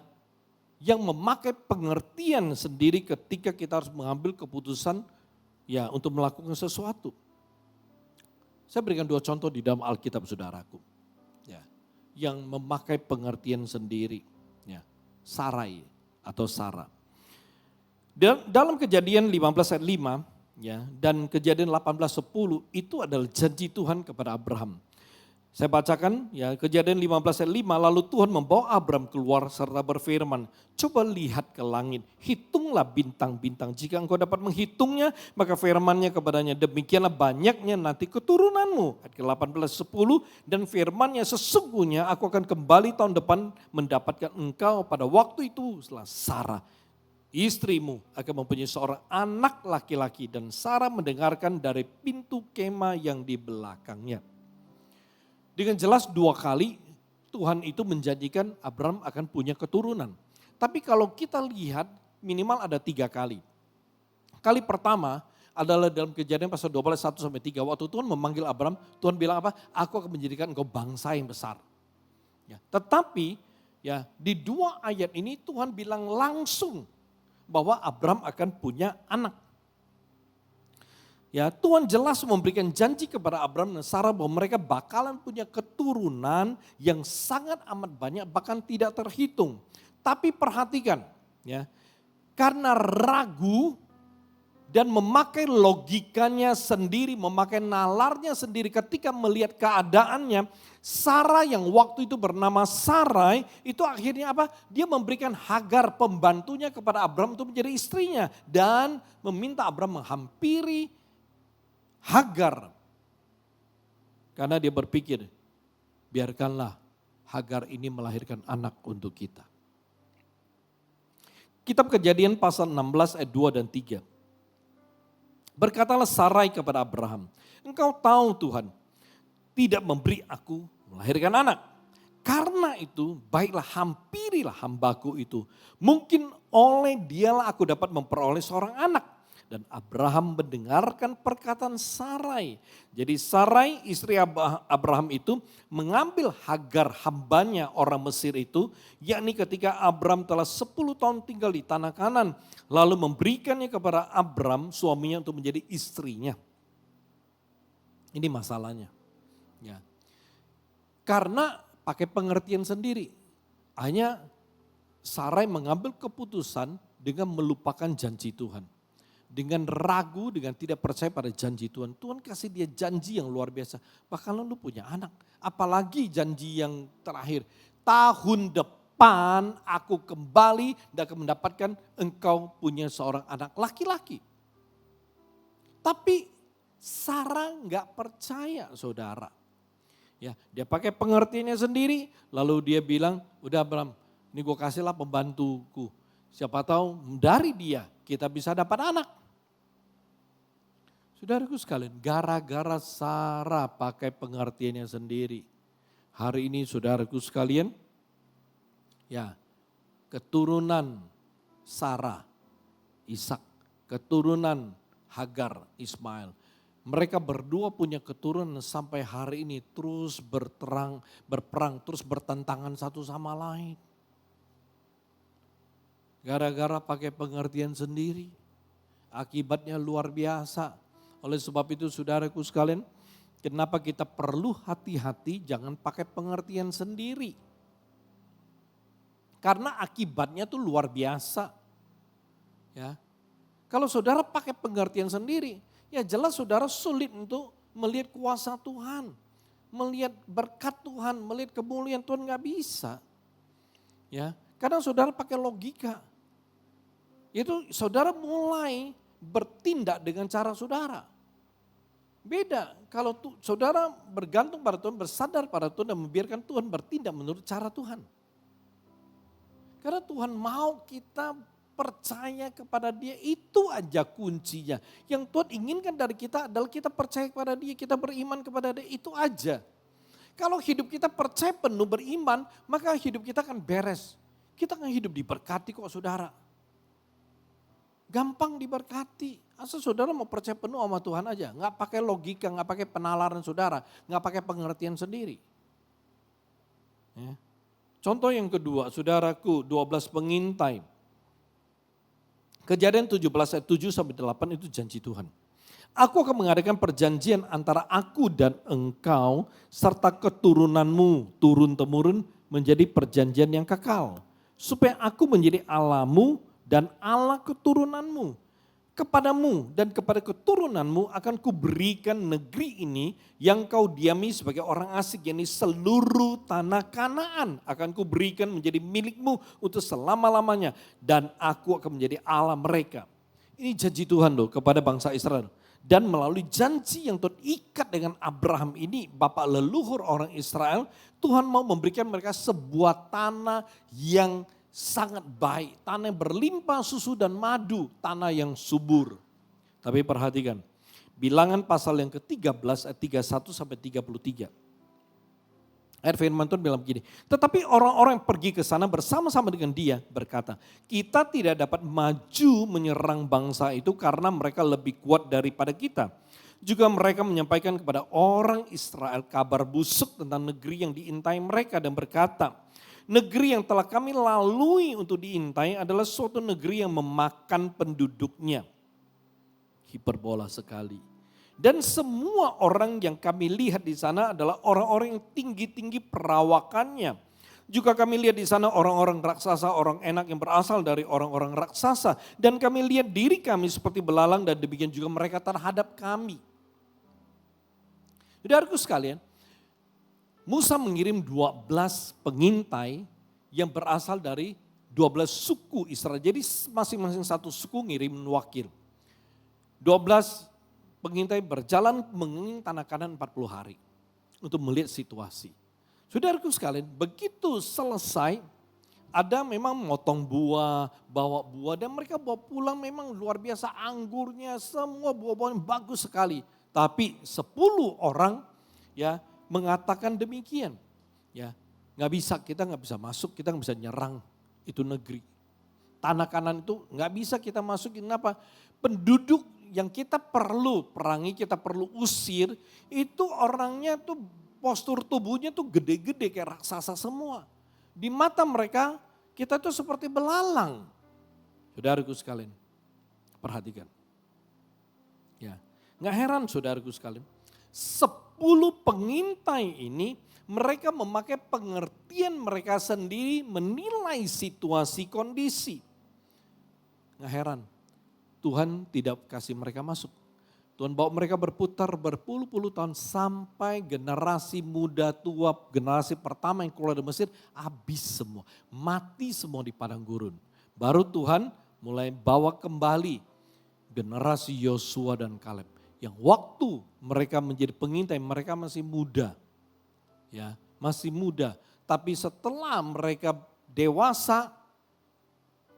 yang memakai pengertian sendiri ketika kita harus mengambil keputusan ya untuk melakukan sesuatu. Saya berikan 2 contoh di dalam Alkitab saudaraku. Yang memakai pengertian sendiri, ya, Sarai atau Sarah. Dalam Kejadian 15 ayat 5, ya, dan Kejadian 18:10 itu adalah janji Tuhan kepada Abraham. Saya bacakan ya Kejadian 15 ayat 5, lalu Tuhan membawa Abraham keluar serta berfirman, coba lihat ke langit, hitunglah bintang-bintang, jika engkau dapat menghitungnya maka firmannya kepadanya, demikianlah banyaknya nanti keturunanmu. Ayat ke-18:10, dan firmannya sesungguhnya aku akan kembali tahun depan mendapatkan engkau pada waktu itu setelah Sarah istrimu akan mempunyai seorang anak laki-laki dan Sarah mendengarkan dari pintu kemah yang di belakangnya. Dengan jelas 2 kali Tuhan itu menjanjikan Abraham akan punya keturunan. Tapi kalau kita lihat minimal ada 3 kali. Kali pertama adalah dalam Kejadian pasal 12 1-3. Waktu Tuhan memanggil Abraham, Tuhan bilang apa? Aku akan menjadikan engkau bangsa yang besar. Ya, tetapi ya di 2 ayat ini Tuhan bilang langsung bahwa Abraham akan punya anak. Ya, Tuhan jelas memberikan janji kepada Abraham dan Sarah bahwa mereka bakalan punya keturunan yang sangat amat banyak bahkan tidak terhitung. Tapi perhatikan ya, karena ragu dan memakai logikanya sendiri, memakai nalarnya sendiri ketika melihat keadaannya, Sarah yang waktu itu bernama Sarai itu akhirnya apa? Dia memberikan Hagar pembantunya kepada Abraham untuk menjadi istrinya dan meminta Abraham menghampiri Hagar. Karena dia berpikir, biarkanlah Hagar ini melahirkan anak untuk kita. Kitab Kejadian pasal 16 ayat 2 dan 3. Berkatalah Sarai kepada Abraham, engkau tahu Tuhan tidak memberi aku melahirkan anak. Karena itu baiklah hampirilah hambaku itu. Mungkin oleh dialah aku dapat memperoleh seorang anak. Dan Abraham mendengarkan perkataan Sarai. Jadi Sarai istri Abraham itu mengambil Hagar hambanya orang Mesir itu. Yakni ketika Abraham telah 10 tahun tinggal di tanah Kanan. Lalu memberikannya kepada Abraham suaminya untuk menjadi istrinya. Ini masalahnya. Ya. Karena pakai pengertian sendiri. Hanya Sarai mengambil keputusan dengan melupakan janji Tuhan. Dengan ragu, dengan tidak percaya pada janji Tuhan. Tuhan kasih dia janji yang luar biasa. Bakalan lu punya anak. Apalagi janji yang terakhir. Tahun depan aku kembali dan akan mendapatkan engkau punya seorang anak laki-laki. Tapi Sarah nggak percaya saudara. Ya, dia pakai pengertiannya sendiri. Lalu dia bilang, udah Abraham, ini gue kasihlah pembantuku. Siapa tahu dari dia kita bisa dapat anak. Saudaraku sekalian, gara-gara Sarah pakai pengertiannya sendiri. Hari ini saudaraku sekalian, ya keturunan Sarah, Ishak, keturunan Hagar, Ismail. Mereka berdua punya keturunan sampai hari ini terus berperang, terus bertentangan satu sama lain. Gara-gara pakai pengertian sendiri, akibatnya luar biasa. Oleh sebab itu saudaraku sekalian, kenapa kita perlu hati-hati jangan pakai pengertian sendiri. Karena akibatnya tuh luar biasa. Ya. Kalau saudara pakai pengertian sendiri, ya jelas saudara sulit untuk melihat kuasa Tuhan. Melihat berkat Tuhan, melihat kemuliaan Tuhan gak bisa. Ya, karena saudara pakai logika. Itu saudara mulai bertindak dengan cara saudara. Beda kalau saudara bergantung pada Tuhan, bersandar pada Tuhan dan membiarkan Tuhan bertindak menurut cara Tuhan. Karena Tuhan mau kita percaya kepada Dia, itu aja kuncinya. Yang Tuhan inginkan dari kita adalah kita percaya kepada Dia, kita beriman kepada Dia, itu aja. Kalau hidup kita percaya penuh beriman, maka hidup kita akan beres. Kita akan hidup diberkati kok saudara. Gampang diberkati. Asal saudara mau percaya penuh sama Tuhan aja. Nggak pakai logika, nggak pakai penalaran saudara. Nggak pakai pengertian sendiri. Ya. Contoh yang kedua, saudaraku 12 pengintai. Kejadian 17 ayat 7-8 itu janji Tuhan. Aku akan mengadakan perjanjian antara aku dan engkau serta keturunanmu turun-temurun menjadi perjanjian yang kekal. Supaya aku menjadi Allahmu dan Allah keturunanmu. Kepadamu dan kepada keturunanmu akan kuberikan negeri ini yang kau diami sebagai orang asing, yakni seluruh tanah Kanaan akan kuberikan menjadi milikmu untuk selama-lamanya dan aku akan menjadi Allah mereka. Ini janji Tuhan loh kepada bangsa Israel. Dan melalui janji yang Tuhan ikat dengan Abraham ini, bapak leluhur orang Israel, Tuhan mau memberikan mereka sebuah tanah yang sangat baik, tanah yang berlimpah susu dan madu, tanah yang subur. Tapi perhatikan, Bilangan pasal yang ke-13 ayat 31 sampai 33. Ayat firman Tuhan bilang begini, tetapi orang-orang yang pergi ke sana bersama-sama dengan dia berkata, kita tidak dapat maju menyerang bangsa itu karena mereka lebih kuat daripada kita. Juga mereka menyampaikan kepada orang Israel kabar busuk tentang negeri yang diintai mereka dan berkata, negeri yang telah kami lalui untuk diintai adalah suatu negeri yang memakan penduduknya. Hiperbola sekali. Dan semua orang yang kami lihat di sana adalah orang-orang yang tinggi-tinggi perawakannya. Juga kami lihat di sana orang-orang raksasa, orang enak yang berasal dari orang-orang raksasa. Dan kami lihat diri kami seperti belalang dan demikian juga mereka terhadap kami. Saudaraku sekalian, Musa mengirim 12 pengintai yang berasal dari 12 suku Israel. Jadi masing-masing satu suku ngirim wakil. 12 pengintai berjalan mengelilingi tanah Kanaan 40 hari untuk melihat situasi. Saudaraku sekalian, begitu selesai ada memang motong buah, bawa buah dan mereka bawa pulang memang luar biasa anggurnya, semua buah-buahnya bagus sekali. Tapi 10 orang ya mengatakan demikian. Ya, kita nggak bisa masuk, kita nggak bisa nyerang itu negeri. Tanah Kanaan itu nggak bisa kita masukin, kenapa? Penduduk yang kita perlu perangi, kita perlu usir, itu orangnya tuh postur tubuhnya tuh gede-gede kayak raksasa semua. Di mata mereka kita tuh seperti belalang. Saudaraku sekalian, perhatikan. Ya, nggak heran saudaraku sekalian. 10 pengintai ini mereka memakai pengertian mereka sendiri menilai situasi kondisi. Nggak heran. Tuhan tidak kasih mereka masuk. Tuhan bawa mereka berputar berpuluh-puluh tahun sampai generasi muda tua, generasi pertama yang keluar dari Mesir habis semua. Mati semua di padang gurun. Baru Tuhan mulai bawa kembali generasi Yosua dan Kaleb. Yang waktu mereka menjadi pengintai mereka masih muda. Ya, masih muda. Tapi setelah mereka dewasa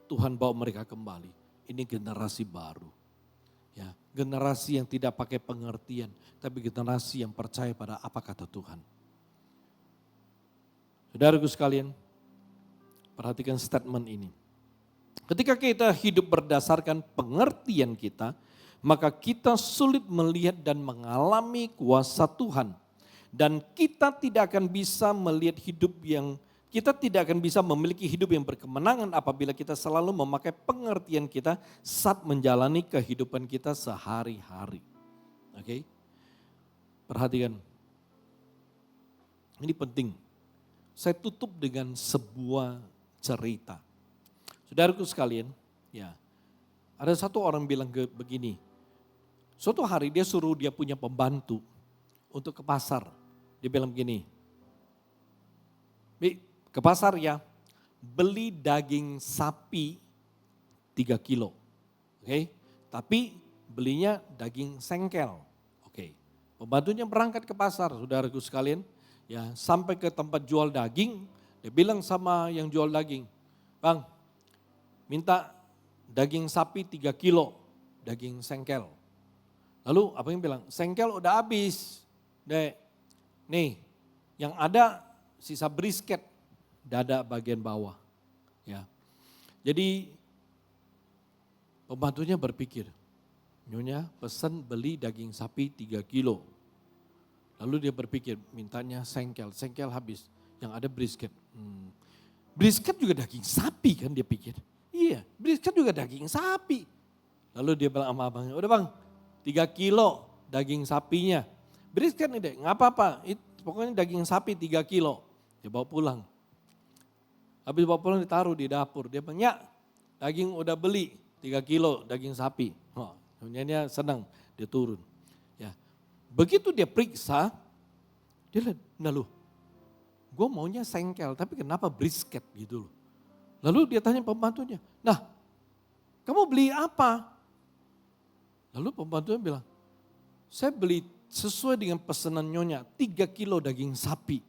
Tuhan bawa mereka kembali. Ini generasi baru. Ya, generasi yang tidak pakai pengertian, tapi generasi yang percaya pada apa kata Tuhan. Saudaraku sekalian, perhatikan statement ini. Ketika kita hidup berdasarkan pengertian kita, maka kita sulit melihat dan mengalami kuasa Tuhan. Dan kita tidak akan bisa memiliki hidup yang berkemenangan apabila kita selalu memakai pengertian kita saat menjalani kehidupan kita sehari-hari. Oke? Perhatikan. Ini penting. Saya tutup dengan sebuah cerita. Saudaraku sekalian, ya. Ada satu orang bilang begini. Suatu hari dia suruh dia punya pembantu untuk ke pasar. Dia bilang begini. Ke pasar ya, beli daging sapi 3 kilo. Oke, tapi belinya daging sengkel. Oke, pembantunya berangkat ke pasar, saudaraku sekalian. Ya, sampai ke tempat jual daging, dia bilang sama yang jual daging, "Bang, minta daging sapi 3 kilo, daging sengkel." Lalu apa yang bilang, "Sengkel udah habis, Dek. Nih, yang ada sisa brisket. Dada bagian bawah." Ya. Jadi pembantunya berpikir, Nyonya pesan beli daging sapi 3 kilo. Lalu dia berpikir mintanya sengkel habis, yang ada brisket. Brisket juga daging sapi kan dia pikir. Iya, brisket juga daging sapi. Lalu dia bilang sama abangnya, udah bang 3 kilo daging sapinya. Brisket nih dek, gak apa-apa, pokoknya daging sapi 3 kilo. Dia bawa pulang. Habis bawa pulang ditaruh di dapur. Dia bilang, "Ya, daging udah beli 3 kilo daging sapi." Oh, nyonya senang, dia turun. Ya, begitu dia periksa, dia lihat, "Nah loh, gue maunya sengkel, tapi kenapa brisket gitu loh." Lalu dia tanya pembantunya, "Nah, kamu beli apa?" Lalu pembantunya bilang, "Saya beli sesuai dengan pesanan nyonya, 3 kilo daging sapi."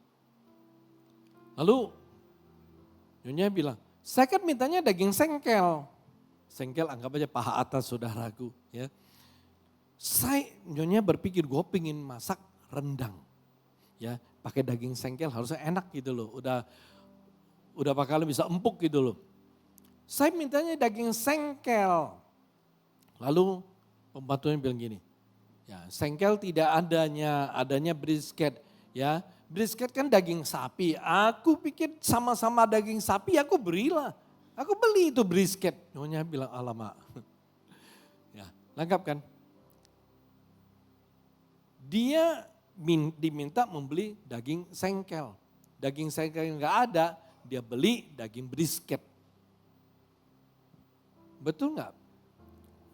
Lalu nyonya bilang, Second mintanya daging sengkel. Sengkel anggap aja paha atas saudaraku. Ya. Nyonya berpikir gue pingin masak rendang. Ya, pakai daging sengkel harusnya enak gitu loh. Udah bakalan bisa empuk gitu loh. Saya mintanya daging sengkel. Lalu pembantunya bilang gini, ya sengkel tidak adanya brisket. Ya, brisket kan daging sapi. Aku pikir sama-sama daging sapi, aku berilah. Aku beli itu brisket. Nyonya bilang, alamak. Ya, lengkap kan? Dia diminta membeli daging sengkel. Daging sengkel yang nggak ada, dia beli daging brisket. Betul nggak?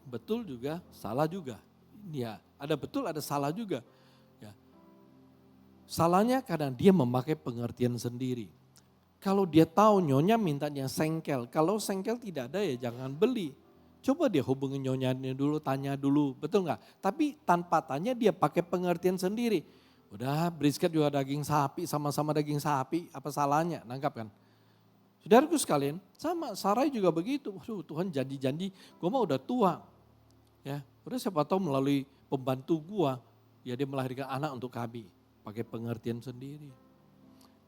Betul juga, salah juga. Ya, ada betul, ada salah juga. Ya. Salahnya kadang dia memakai pengertian sendiri. Kalau dia tahu nyonya mintanya sengkel, kalau sengkel tidak ada ya jangan beli. Coba dia hubungi nyonyanya dulu, tanya dulu, betul nggak? Tapi tanpa tanya dia pakai pengertian sendiri. Udah brisket juga daging sapi, sama-sama daging sapi, apa salahnya? Nangkap kan? Saudaraku sekalian, sama Sarai juga begitu. Waduh Tuhan janji-janji, gue mah udah tua. Ya, udah siapa tahu melalui pembantu gue, ya dia melahirkan anak untuk kami. Pakai pengertian sendiri.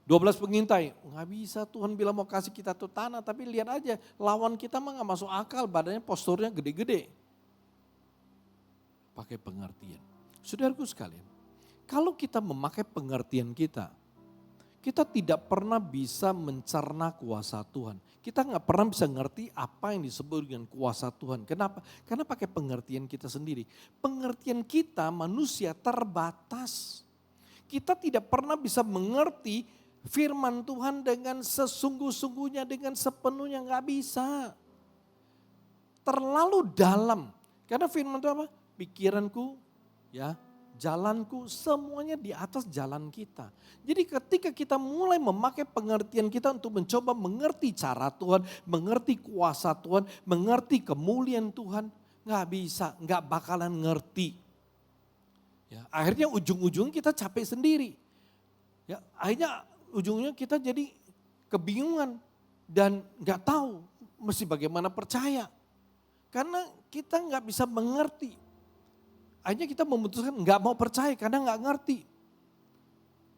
12 pengintai, nggak bisa Tuhan bilang mau kasih kita tuh tanah, tapi lihat aja lawan kita mah nggak masuk akal, badannya posturnya gede-gede. Pakai pengertian. Saudaraku sekalian, kalau kita memakai pengertian kita tidak pernah bisa mencerna kuasa Tuhan. Kita nggak pernah bisa ngerti apa yang disebut dengan kuasa Tuhan. Kenapa? Karena pakai pengertian kita sendiri. Pengertian kita manusia terbatas. Kita tidak pernah bisa mengerti firman Tuhan dengan sesungguh-sungguhnya, dengan sepenuhnya, nggak bisa. Terlalu dalam. Karena firman itu apa? Pikiranku, ya, jalanku, semuanya di atas jalan kita. Jadi ketika kita mulai memakai pengertian kita untuk mencoba mengerti cara Tuhan, mengerti kuasa Tuhan, mengerti kemuliaan Tuhan, nggak bisa, nggak bakalan ngerti. Ya, akhirnya ujung-ujung kita capek sendiri. Ya, akhirnya ujungnya kita jadi kebingungan dan nggak tahu mesti bagaimana percaya. Karena kita nggak bisa mengerti. Akhirnya kita memutuskan nggak mau percaya karena nggak ngerti.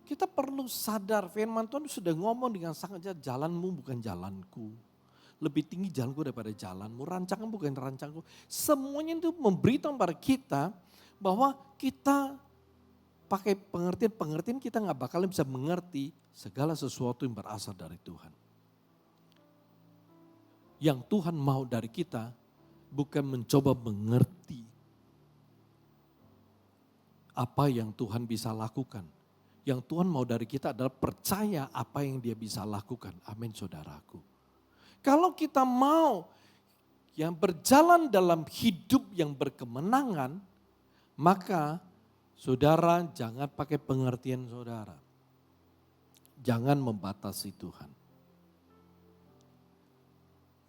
Kita perlu sadar firman Tuhan sudah ngomong dengan sangat jelas, jalanmu bukan jalanku. Lebih tinggi jalanku daripada jalanmu, rancangan bukan rancanganku. Semuanya itu memberitahu kepada kita bahwa kita pakai pengertian kita nggak bakalan bisa mengerti segala sesuatu yang berasal dari Tuhan. Yang Tuhan mau dari kita bukan mencoba mengerti apa yang Tuhan bisa lakukan. Yang Tuhan mau dari kita adalah percaya apa yang dia bisa lakukan. Amin saudaraku. Kalau kita mau yang berjalan dalam hidup yang berkemenangan, maka saudara jangan pakai pengertian saudara. Jangan membatasi Tuhan.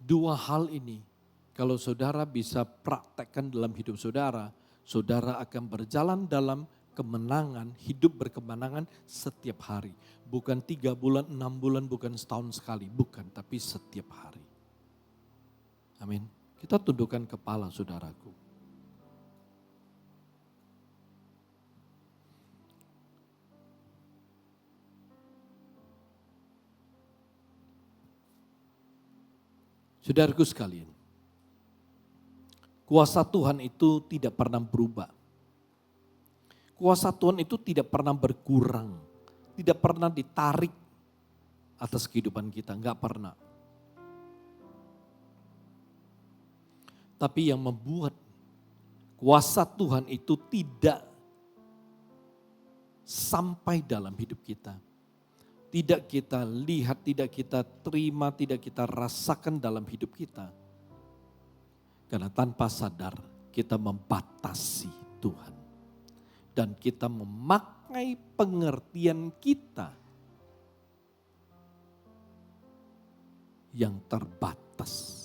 Dua hal ini kalau saudara bisa praktekkan dalam hidup saudara, saudara akan berjalan dalam kemenangan, hidup berkemenangan setiap hari. Bukan 3 bulan, 6 bulan, bukan setahun sekali. Bukan, tapi setiap hari. Amin. Kita tundukkan kepala saudaraku. Saudaraku sekalian, kuasa Tuhan itu tidak pernah berubah. Kuasa Tuhan itu tidak pernah berkurang, tidak pernah ditarik atas kehidupan kita, enggak pernah. Tapi yang membuat kuasa Tuhan itu tidak sampai dalam hidup kita, tidak kita lihat, tidak kita terima, tidak kita rasakan dalam hidup kita. Karena tanpa sadar kita membatasi Tuhan. Dan kita memakai pengertian kita yang terbatas.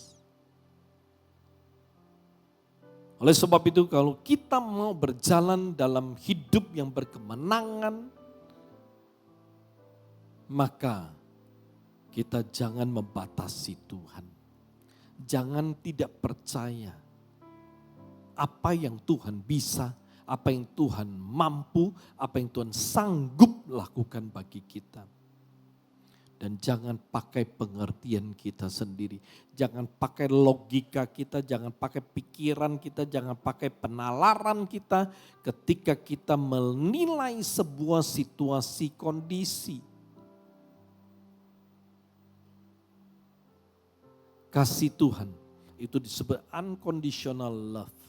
Oleh sebab itu kalau kita mau berjalan dalam hidup yang berkemenangan, maka Kita jangan membatasi Tuhan. Jangan tidak percaya apa yang Tuhan bisa, apa yang Tuhan mampu, apa yang Tuhan sanggup lakukan bagi kita. Dan jangan pakai pengertian kita sendiri. Jangan pakai logika kita, jangan pakai pikiran kita, jangan pakai penalaran kita ketika kita menilai sebuah situasi kondisi. Kasih Tuhan itu disebut unconditional love.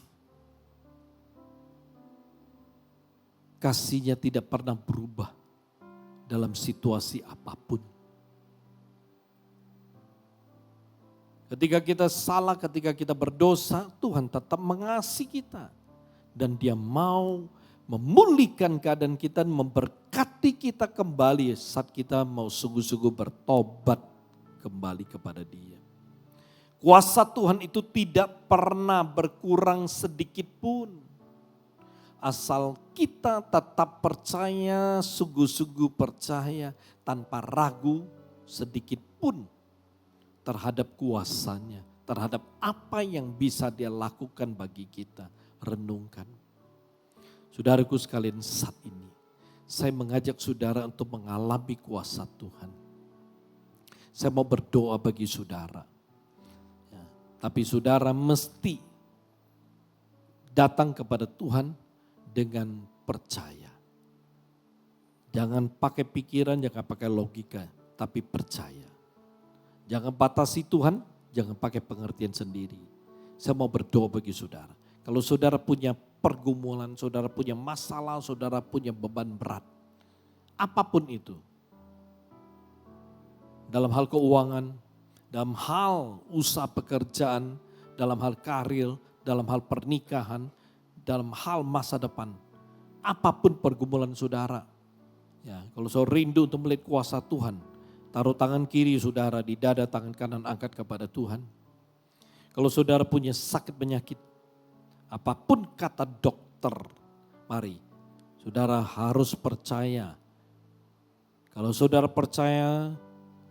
Kasihnya tidak pernah berubah dalam situasi apapun. Ketika kita salah, ketika kita berdosa, Tuhan tetap mengasihi kita. Dan Dia mau memulihkan keadaan kita, memberkati kita kembali saat kita mau sungguh-sungguh bertobat kembali kepada Dia. Kuasa Tuhan itu tidak pernah berkurang sedikit pun. Asal kita tetap percaya, sungguh-sungguh percaya tanpa ragu sedikit pun terhadap kuasanya, terhadap apa yang bisa Dia lakukan bagi kita. Renungkan. Saudaraku sekalian, saat ini saya mengajak saudara untuk mengalami kuasa Tuhan. Saya mau berdoa bagi saudara. Ya, tapi saudara mesti datang kepada Tuhan dengan percaya. Jangan pakai pikiran, jangan pakai logika, tapi percaya. Jangan batasi Tuhan, jangan pakai pengertian sendiri. Saya mau berdoa bagi saudara. Kalau saudara punya pergumulan, saudara punya masalah, saudara punya beban berat, apapun itu. Dalam hal keuangan, dalam hal usaha pekerjaan, dalam hal karir, dalam hal pernikahan, dalam hal masa depan, apapun pergumulan saudara. Ya, kalau saudara rindu untuk melihat kuasa Tuhan, taruh tangan kiri saudara di dada, tangan kanan angkat kepada Tuhan. Kalau saudara punya sakit penyakit, apapun kata dokter, mari saudara harus percaya. Kalau saudara percaya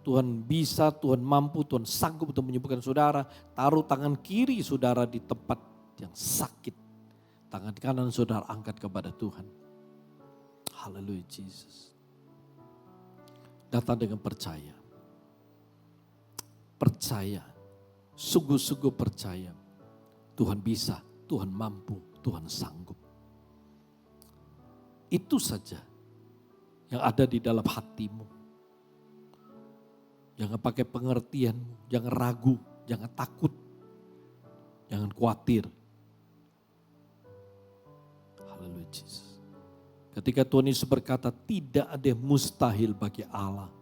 Tuhan bisa, Tuhan mampu, Tuhan sanggup untuk menyembuhkan saudara, taruh tangan kiri saudara di tempat yang sakit. Tangan kanan saudara angkat kepada Tuhan. Haleluya Jesus. Datang dengan percaya. Percaya. Sungguh-sungguh percaya. Tuhan bisa, Tuhan mampu, Tuhan sanggup. Itu saja yang ada di dalam hatimu. Jangan pakai pengertianmu, jangan ragu, jangan takut, jangan khawatir. Haleluya Jesus. Ketika Tuhan Yesus berkata tidak ada yang mustahil bagi Allah,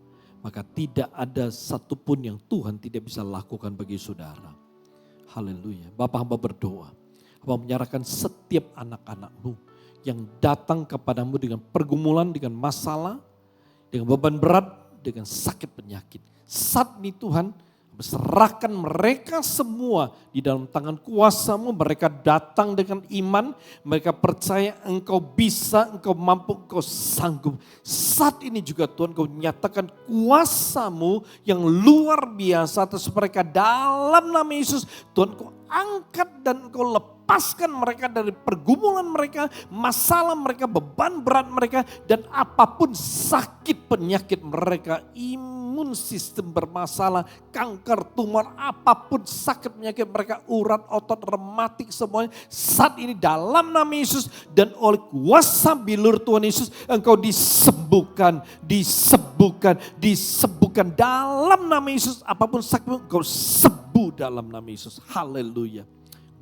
maka tidak ada satupun yang Tuhan tidak bisa lakukan bagi saudara. Haleluya. Bapa, hamba berdoa, hamba menyerahkan setiap anak-anak-Mu yang datang kepadamu dengan pergumulan, dengan masalah, dengan beban berat, dengan sakit penyakit. Saat ini Tuhan, serahkan mereka semua di dalam tangan kuasa-Mu. Mereka datang dengan iman, mereka percaya Engkau bisa, Engkau mampu, Engkau sanggup. Saat ini juga Tuhan, Engkau nyatakan kuasa-Mu yang luar biasa atas mereka dalam nama Yesus. Tuhan, Engkau angkat dan Engkau lepaskan mereka dari pergumulan mereka, masalah mereka, beban berat mereka, dan apapun sakit penyakit mereka, imun sistem bermasalah, kanker, tumor, apapun sakit penyakit mereka, urat, otot, rematik, semuanya saat ini dalam nama Yesus dan oleh kuasa bilur Tuhan Yesus Engkau disembuhkan, disembuhkan, disembuhkan dalam nama Yesus. Apapun sakit Engkau sembuh dalam nama Yesus. Haleluya.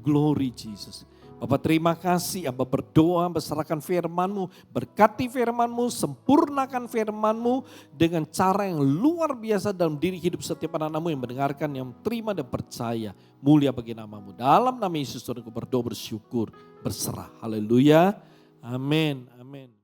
Glory Jesus. Bapak terima kasih, Aba berdoa, berserahkan firman-Mu, berkati firman-Mu, sempurnakan firman-Mu dengan cara yang luar biasa dalam diri hidup setiap anak-anak-Mu yang mendengarkan, yang terima dan percaya. Mulia bagi nama-Mu. Dalam nama Yesus Tuhan, aku berdoa, bersyukur, berserah. Haleluya. Amin. Amin.